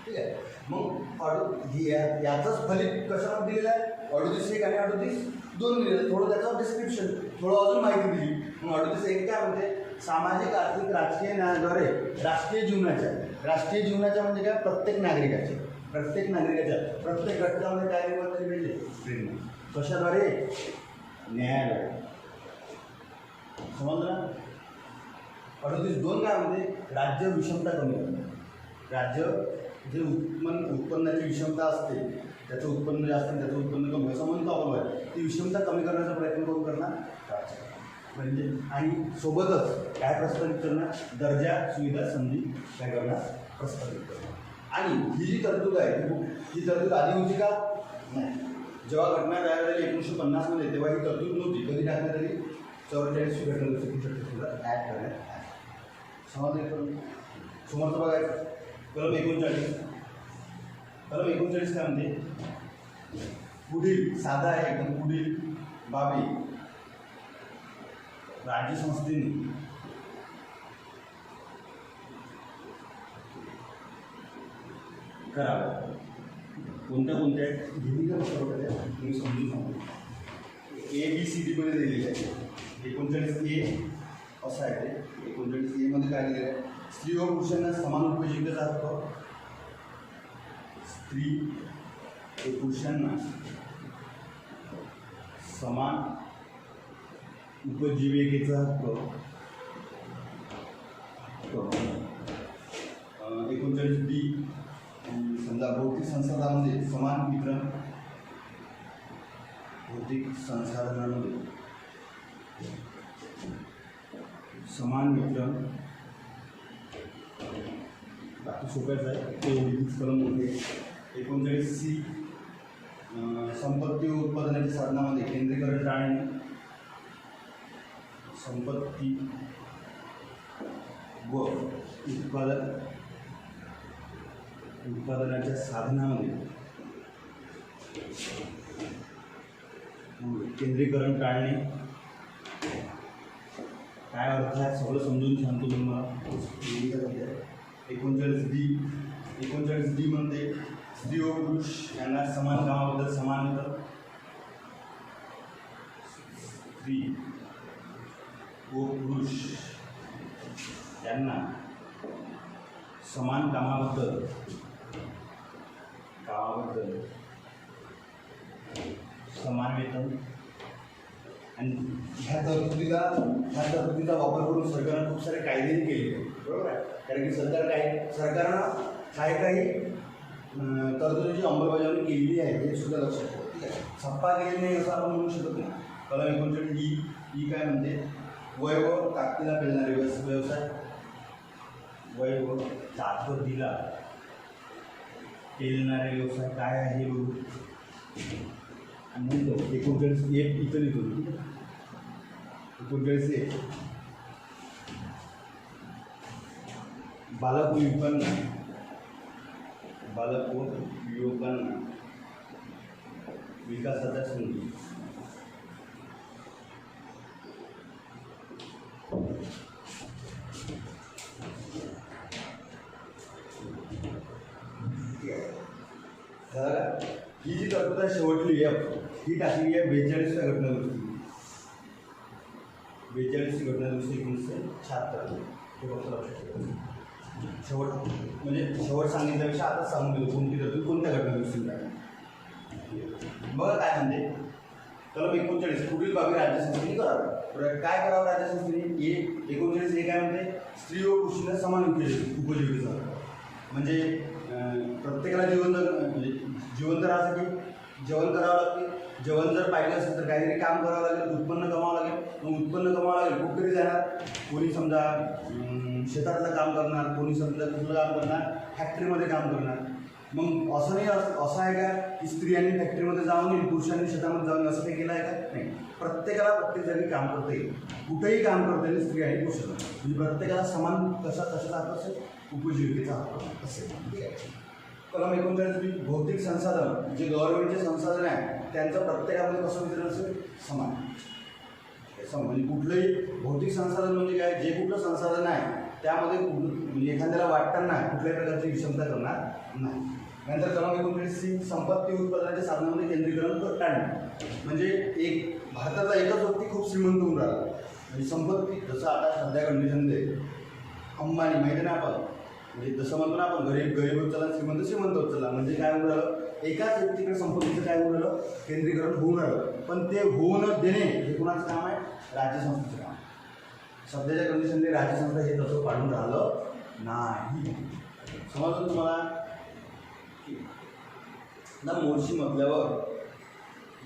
ठीक आहे. मग याचंच फलित कशावर दिलेलं आहे? 38(1) आणि 38(2) दिलेलं. थोडं त्याचं डिस्क्रिप्शन, थोडं अजून माहिती दिली. मग 38(1) काय म्हणते? सामाजिक, आर्थिक, राजकीय न्यायाद्वारे राष्ट्रीय जीवनाच्या म्हणजे काय? प्रत्येक नागरिकाच्या प्रत्येक घटकामध्ये काय निर्माण केली पाहिजे? प्रेरणा. कशाद्वारे? न्यायाद्वारे. समजलं? 38(2) काय म्हणते? राज्य विषमता कमी करणे. राज्य जे उत्पन्नाची विषमता असते, त्याचं उत्पन्न जास्त आणि त्याचं उत्पन्न कमी असं म्हणतो आपण. ती विषमता कमी करण्याचा प्रयत्न करून करणार म्हणजे. आणि सोबतच काय प्रस्थापित करणार? दर्जा, सुविधा, संधी काय करणार? प्रस्थापित करणार. आणि ही जी तरतूद आहे ही तरतूद आधी होती का? नाही. जेव्हा घटना तयार झाली 1950मध्ये तेव्हा ही तरतूद नव्हती. कधी टाकण्यात आली? 44वी घटनादुरुस्ती ॲड करण्यात आली. समजलं? समोरचं बघायचं. कलम 39. कलम 39 काय म्हणते? पुढील, साधा आहे एकदम, पुढील बाबी राज्यसंस्थेने कराव्या. कोणत्या तुम्ही समजून सांगू. ABCD मध्ये दिलेली आहे. 39A असं आहे ते. 39A मध्ये काय दिलेलं आहे? स्त्री व पुरुषांना समान उपजीविकेचा हक्क. स्त्री व पुरुषांना समान उपजीविकेचा हक्क. 39D समजा भौतिक संसाधनांमध्ये समान वितरण. भौतिक संसाधनांमध्ये समान वितरण, बाकी सोप्याच आहे ते एवढीच कलम होते. 39C संपत्ती उत्पादनाच्या साधनामध्ये केंद्रीकरण टाळणे. संपत्ती व उत्पादनाच्या साधनामध्ये केंद्रीकरण टाळणे. काय अर्थ आहे सगळं समजून सांगतो तुम्हाला. 39D म्हणते स्त्री व पुरुष यांना समान कामाबद्दल समान वेतन. स्त्री व पुरुष यांना समान कामाबद्दल समान वेतन. आणि ह्या तरतुदीचा वापर करून सरकारनं खूप सारे कायदेही केले, बरोबर आहे. कारण की सरकारनं काही तरतुदीची अंमलबजावणी केलेली आहे हे सुद्धा लक्षात ठेवा. ठीक आहे, छप्पा केलेली नाही असं आपण म्हणू शकत नाही. कलम 39 काय म्हणते, वय व ताकदीला पेलणारे व्यवसाय. वय व ताकदीला पेलणारे व्यवसाय काय आहे हे बघू. आणि म्हणतो 39 इथं लिहितो. ठीक आहे, 39 बालक व युवकांना विकासाच्या संधी. ही जी तरतूद आहे शेवटली ही टाकली आहे 42व्या घटनादुरुस्ती. 42वी घटनादुरुस्ती 1976. हे फक्त लक्षात ठेवा. शेवट सांगितल्यापेक्षा आता सांगून देतो कोणती तरतूद कोणत्या घटनादुरुस्तीला आहे. बघा काय म्हणते कलम 39 पुढील बाबी राज्यसंस्थेने करावी. काय करावं राज्यसंस्थेने. 39 काय म्हणते, स्त्री व पुरुषांना समान उपजीविकेचा. म्हणजे प्रत्येकाला जिवंत राहण्यासाठी जेवण करावं लागते. जेवण जर पाहिजे असेल तर काहीतरी काम करावं लागेल, उत्पन्न कमावं लागेल. मग उत्पन्न कमावं लागेल कुठेतरी जाणार. कोणी समजा शेतातलं काम करणार, कोणी समजा कुठलं काम करणार, फॅक्टरीमध्ये काम करणार. मग असं नाही, असं आहे का की स्त्रियांनी फॅक्टरीमध्ये जाऊन येईल, पुरुषांनी शेतामध्ये जाऊन असं काही केलं आहे का. नाही, प्रत्येकाला प्रत्येक जागी काम करता येईल, कुठेही काम करता येईल स्त्री आणि पुरुषांना. म्हणजे प्रत्येकाला समान कशाचा हक्क असेल, उपजीविकेचा हक्क असेल. ठीक आहे. कलम 39 भौतिक संसाधन, जे गव्हर्नमेंटचे संसाधन आहे त्यांचं प्रत्येकामध्ये कसं वितरण असेल, समान. म्हणजे कुठलंही भौतिक संसाधन म्हणजे काय, जे कुठलं संसाधन आहे त्यामध्ये एखाद्याला वाटताना कुठल्याही प्रकारची विषमता करणार नाही. नंतर कलम 39 संपत्ती उत्पादनाच्या साधनामध्ये केंद्रीकरण टाळणे. म्हणजे भारताचा एकच व्यक्ती खूप श्रीमंत होऊन राहिला. म्हणजे संपत्ती जसं आता सध्या कंडिशनमध्ये अंबानी माहिती ना आपण, म्हणजे जसं म्हणतो ना आपण गरीब होत चालला, श्रीमंत होत चालला. म्हणजे काय होऊन राहिलं, एकाच व्यक्तीकडे संपत्तीचं काय होऊन राहिलं, केंद्रीकरण होऊन राहिलं. पण ते होऊ न देणे हे कुणाचं काम आहे, राज्यसंस्थेचं काम. सध्याच्या कंडिशनने राज्यसंस्था हे तसं पाडून राहिलं नाही. समजलं तुम्हाला. ना मोर्शी म्हटल्यावर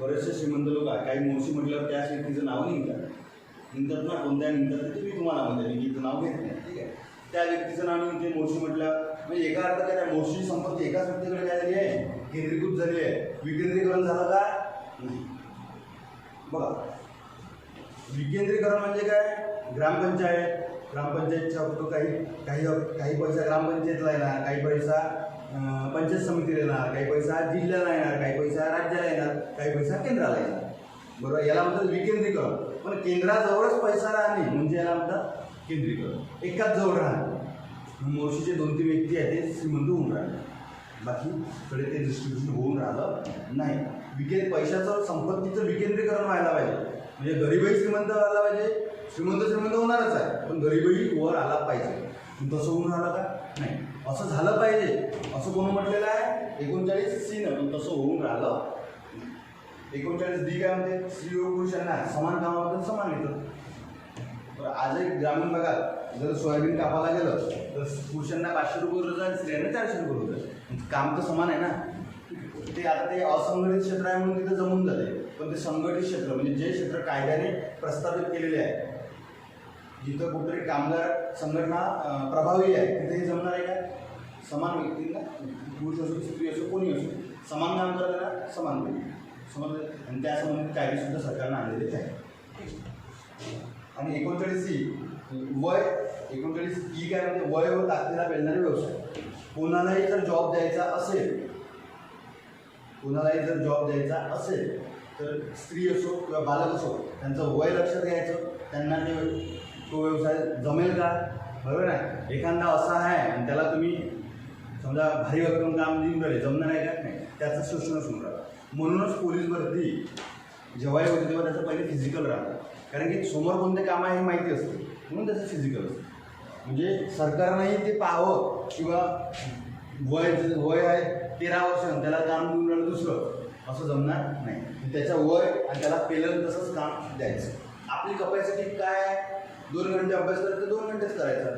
बरेचसे श्रीमंत लोक आहे, काही मोर्शी म्हटल्यावर त्या व्यक्तीचं नाव निघतात ना, कोणत्या निघतात ते मी तुम्हाला म्हणते, मी नाव घेत नाही. ठीक आहे, त्या व्यक्तीचं नाव निघते मोर्शी म्हटलं म्हणजे एका अर्थात काय, त्या मोर्शी संपत्ती एकाच व्यक्तीकडे काय झाली आहे, केंद्रीकृत झाली आहे. विकेंद्रीकरण झालं का नाही. बघा, विकेंद्रीकरण म्हणजे काय, ग्रामपंचायतच्या फक्त काही पैसा ग्रामपंचायतला येणार, काही पैसा पंचायत समितीला येणार, काही पैसा जिल्ह्याला येणार, काही पैसा राज्याला येणार, काही पैसा केंद्राला येणार. बरोबर, याला म्हणतात विकेंद्रीकरण. पण केंद्राजवळच पैसा राहणे म्हणजे याला म्हणतात केंद्रीकरण. एकाच जवळ राहणे. मोर्शीचे 2-3 व्यक्ती आहेत ते श्रीमंत होऊन राहिले, बाकीकडे ते डिस्ट्रीब्युशन होऊन राहिलं नाही. पैशाचं संपत्तीचं विकेंद्रीकरण व्हायला पाहिजे. म्हणजे गरीबही श्रीमंत व्हायला पाहिजे, श्रीमंत होणारच आहे, पण गरीबही वर आला पाहिजे. तसं होऊन राहिलं का नाही, असं झालं पाहिजे असं कोण म्हटलेलं आहे, 39C न. पण तसं होऊन राहिलं. 39D काय म्हणते, स्त्री व पुरुषांना समान कामाबद्दल समान येतं. तर आजही ग्रामीण भागात जर सोयाबीन कापायला गेलं तर पुरुषांना 500 रुपये रोज आहे, स्त्रियांना 400 रुपये रोज आहे. काम तर समान आहे ना. ते आता ते असंघटित क्षेत्र आहे म्हणून तिथं जमून जाते. पण ते संघटित क्षेत्र म्हणजे जे क्षेत्र कायद्याने प्रस्थापित केलेले आहे, जिथं कुठेतरी कामगार संघटना प्रभावी आहे तिथे हे जमणार आहे का? समान व्यक्तींना, पुरुष असो स्त्री असो कोणी असो, समान काम करताना समान वेतन समज, आणि त्या संबंधित कायदेसुद्धा सरकारनं आणलेलेच आहे. आणि 39C वय, 39E काय म्हणजे वय व ताकदीला पेलणारे व्यवसाय. कोणालाही जर जॉब द्यायचा असेल, कोणालाही जर जॉब द्यायचा असेल तर स्त्री असो किंवा बालक असो त्यांचं वय लक्षात घ्यायचं, त्यांना तो व्यवसाय जमेल का, बरोबर आहे. एखादा असा आहे आणि त्याला तुम्ही समजा भारी भरकम काम देऊन राहिले, जमणार आहे का नाही, त्याचं शोषण सुरू राहतं. म्हणूनच पोलीस भरती जेव्हाही होते तेव्हा त्याचं पहिले फिजिकल राहतं, कारण की समोर कोणते काम आहे हे माहिती असते, म्हणून त्याचं फिजिकल असतं. म्हणजे सरकारनंही ते पाहावं किंवा वय आहे 13 वर्ष त्याला काम देऊन राहिलं दुसरं, असं जमणार नाही. त्याच्या वय आणि त्याला पेलं तसंच काम द्यायचं. आपली कपॅसिटी काय आहे, 2 घंटे अभ्यास करायचं 2 घंटेच करायचा,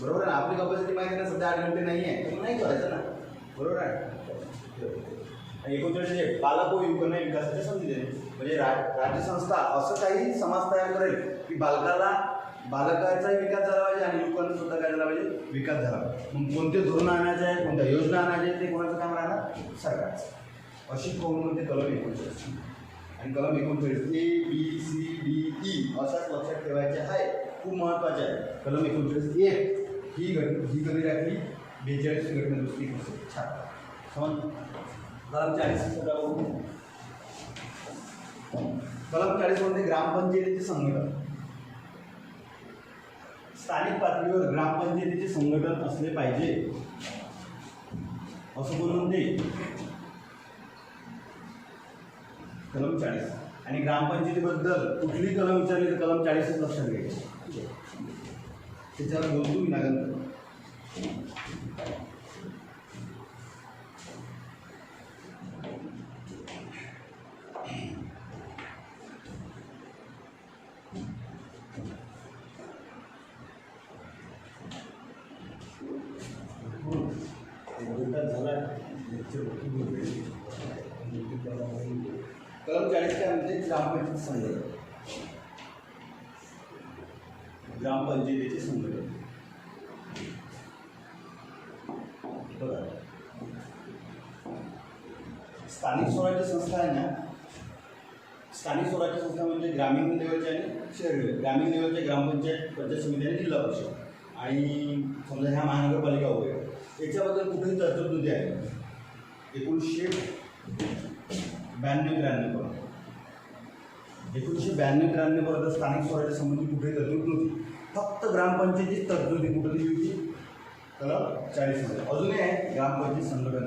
बरोबर आहे ना. आपली कपॅसिटी माहिती ना सध्या 8 घंटे नाही आहे, तर नाही करायचं ना, बरोबर आहे. 39 बालक व युवकांना विकासाची संधी देणे, म्हणजे राज्य संस्था असं काही समाज तयार करेल की बालकाचाही विकास झाला पाहिजे आणि युवकांचा सुद्धा काय झाला पाहिजे, विकास झाला पाहिजे. मग कोणते धोरणं आणायचे आहे, कोणत्या योजना आणायच्या ते कोणाचं काम राहणार, सरकारचं. अशी म्हणते कलम 39. आणि कलम 39 ABCDE अशाच लक्षात ठेवायचे आहे, खूप महत्त्वाचे आहे. कलम 39 ही कधी राखली, 42 घटनादुरुस्ती छान समज. कलम 40 कलम 40 मध्ये ग्रामपंचायतीचे संघटन. स्थानिक पातळीवर ग्रामपंचायतीचे संघटन असले पाहिजे असं कोण म्हणते, कलम 40. आणि ग्रामपंचायतीबद्दल कुठली कलम विचारली तर कलम 40च लक्षात घ्यायची, त्याच्यावर बोलतो मी नागंतर. कलम 40 काय म्हणते, ग्रामपंचायत संघटन. ग्रामपंचायतीचे संघटन बघा. स्थानिक स्वराज्य संस्था आहे ना, स्थानिक स्वराज्य संस्था म्हणजे ग्रामीण लेवलचे आणि शहरी लेवल. ग्रामीण लेवलचे ग्रामपंचायत, पंचायत समिती आणि जिल्हा परिषद, आणि समजा ह्या महानगरपालिका वगैरे याच्याबद्दल कुठेही तरतूद आहे 1992-93 पर्यंत. 1992-93 पर्यंत स्थानिक स्वराज्य संबंधी कुठेही तरतूद नव्हती, फक्त ग्रामपंचायतीची तरतुदी कुठेही होती कलम 40 मध्ये. अजूनही आहे ग्रामपंचायत संघटन,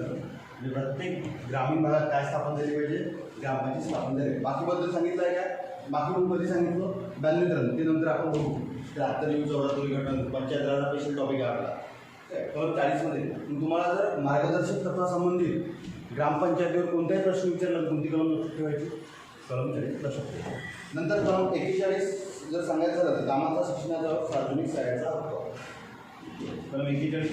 म्हणजे प्रत्येक ग्रामीण भागात काय स्थापन झाली पाहिजे, ग्रामपंचायत स्थापन झाली. बाकीबद्दल सांगितलं आहे काय, बाकी पण कधी सांगितलं 92-93, ते नंतर आपण बघू. 73-74 घटना पंचायत राजचा स्पेशल टॉपिक आहे आपला कलम 40 मध्ये. तुम्हाला जर मार्गदर्शक तत्वासंबंधित ग्रामपंचायतीवर कोणताही प्रश्न विचारला तर कोणती कलम लक्षात ठेवायची, कलम 40 लक्षात ठेवायची. नंतर कलम 41 जर सांगायचं झालं तर कामाचा शिक्षणाचा सार्वजनिक सहाय्याचा हक्क. कलम 41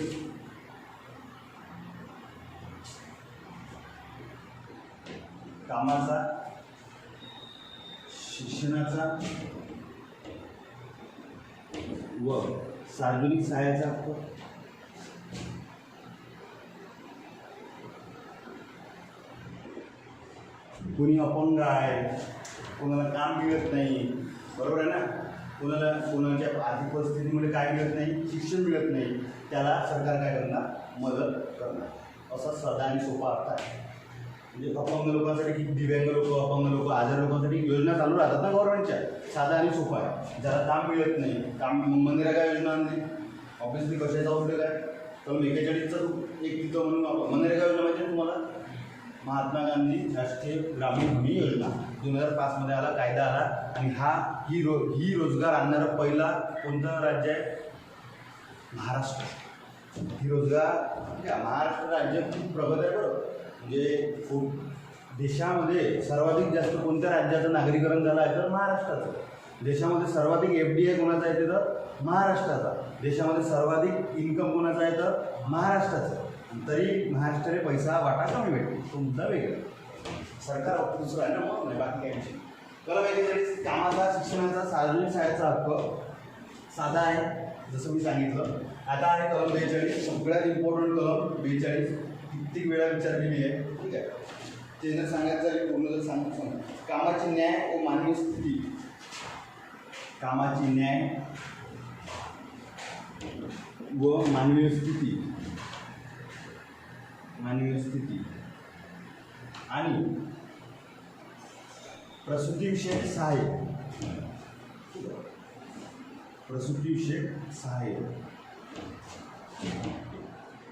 कामाचा शिक्षणाचा व सार्वजनिक सहाय्याचा हक्क. कोणी अपंग आहे, कोणाला काम मिळत नाही, बरोबर आहे ना, कोणाच्या आर्थिक परिस्थितीमुळे काय मिळत नाही, शिक्षण मिळत नाही, त्याला सरकार काय करणार, मदत करणार. असा साधा आणि सोपा अर्थ आहे. म्हणजे अपंग लोकांसाठी की दिव्यांग लोक, अपंग लोक, आजार लोकांसाठी योजना चालू राहतात ना गव्हर्नमेंटच्या, साधा आणि सोपा आहे. ज्याला काम मिळत नाही, काम मनरेगा योजना आणली, ऑब्व्हियसली कशाचा उपयोग आहे. तर 41चं एक तिथं म्हणून आपण मनरेगा योजना माहिती आहे तुम्हाला, महात्मा गांधी राष्ट्रीय ग्रामीण हमी योजना 2005 मध्ये आला, कायदा आला. आणि ही रोजगार आणणारं पहिला कोणतं राज्य आहे, महाराष्ट्र. ही रोजगार महाराष्ट्र राज्य खूप प्रगत आहे बरं. म्हणजे खूप देशामध्ये सर्वाधिक जास्त कोणत्या राज्याचं नागरीकरण झालं आहे तर महाराष्ट्राचं. देशामध्ये सर्वाधिक FDI कोणाचा आहे तर महाराष्ट्राचा. देशामध्ये सर्वाधिक इन्कम कोणाचा आहे तर महाराष्ट्राचं. तरी महाराष्ट्राने पैसा वाटा कमी भेटतो, तो मुद्दा वेगळा. सरकार दुसरं आहे ना, मग नाही बाकी काही विषय. कलम 41 कामाचा शिक्षणाचा सार्वजनिक सहाय्याचा हक्क. साधा आहे जसं मी सांगितलं. आता आहे कलम 42, सगळ्यात इम्पॉर्टंट कलम 42, कित्येक वेळा विचारलेली आहे. ठीक आहे, ते जर सांगायचं झाले पूर्ण जर सांग कामाची न्याय व मानवी स्थिती, कामाची न्याय व मानवीय स्थिती, मानवीय स्थिती आणि प्रसूतीविषयक सहाय्य, प्रसूतीविषयक सहाय्य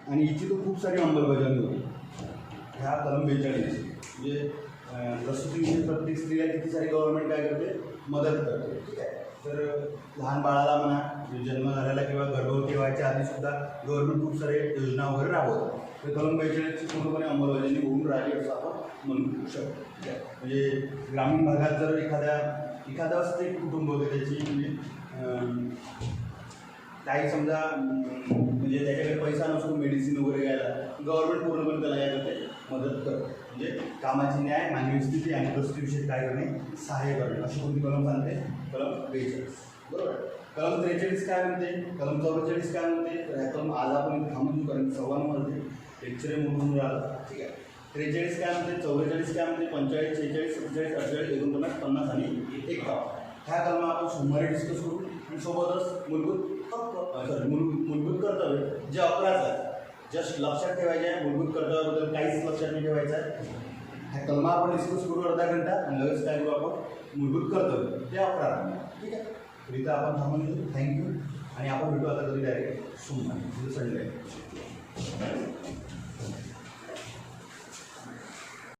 आणि हिची तो खूप सारी अंमलबजावणी होती ह्या कलम 42. म्हणजे प्रसूतीविषयी प्रत्येक स्त्रीला किती सारी गव्हर्नमेंट काय करते, मदत करते. ठीक आहे, तर लहान बाळाला म्हणा जन्म झालेला किंवा गर्भवती व्हायच्या आधीसुद्धा गव्हर्नमेंट खूप सारे योजना वगैरे राबवतात. तर कलम 42ची पूर्णपणे अंमलबजावणी होऊन राहिली असं आपण म्हणू शकतो. ठीक आहे, म्हणजे ग्रामीण भागात जर एखादं एक कुटुंब होते त्याची म्हणजे काही समजा म्हणजे त्याच्याकडे पैसा नसतो मेडिसिन वगैरे घ्यायला, गव्हर्नमेंट पूर्णपणे त्याला काय करते, मदत करते. म्हणजे कामाची न्याय, मानवी स्थिती आणि प्रसूतीविषयी काय करणे, सहाय्य करणे, अशी कोणती कलम सांगते, कलम 42. बरोबर. कलम 43 काय म्हणते, कलम 44 काय म्हणते, तर ह्या कलम आज आपण थांबून कारण संवादमध्ये लेक्चर म्हणून राहिलं. ठीक आहे, 43 काय म्हणते, 44 काय म्हणते, 45, 46, 47, 48, 49, 50 आणि 51. ह्या कलम आपण सोमवारी डिस्कस करू आणि सोबतच मूलभूत कर्तव्य जे 11 आहेत जस्ट लक्षात ठेवायचे आहे. मूलभूत कर्तव्याबद्दल काहीच लक्षात नाही ठेवायचं आहे. ह्या कलमा आपण डिस्कस करू अर्धा घंटा आणि लगेच काय करू आपण, मूलभूत कर्तव्य ते 11. ठीक आहे, तर इथं आपण थांबून घेऊ. थँक्यू आणि आपण भेटू आता कधी डायरेक्ट सोमवारी संडे.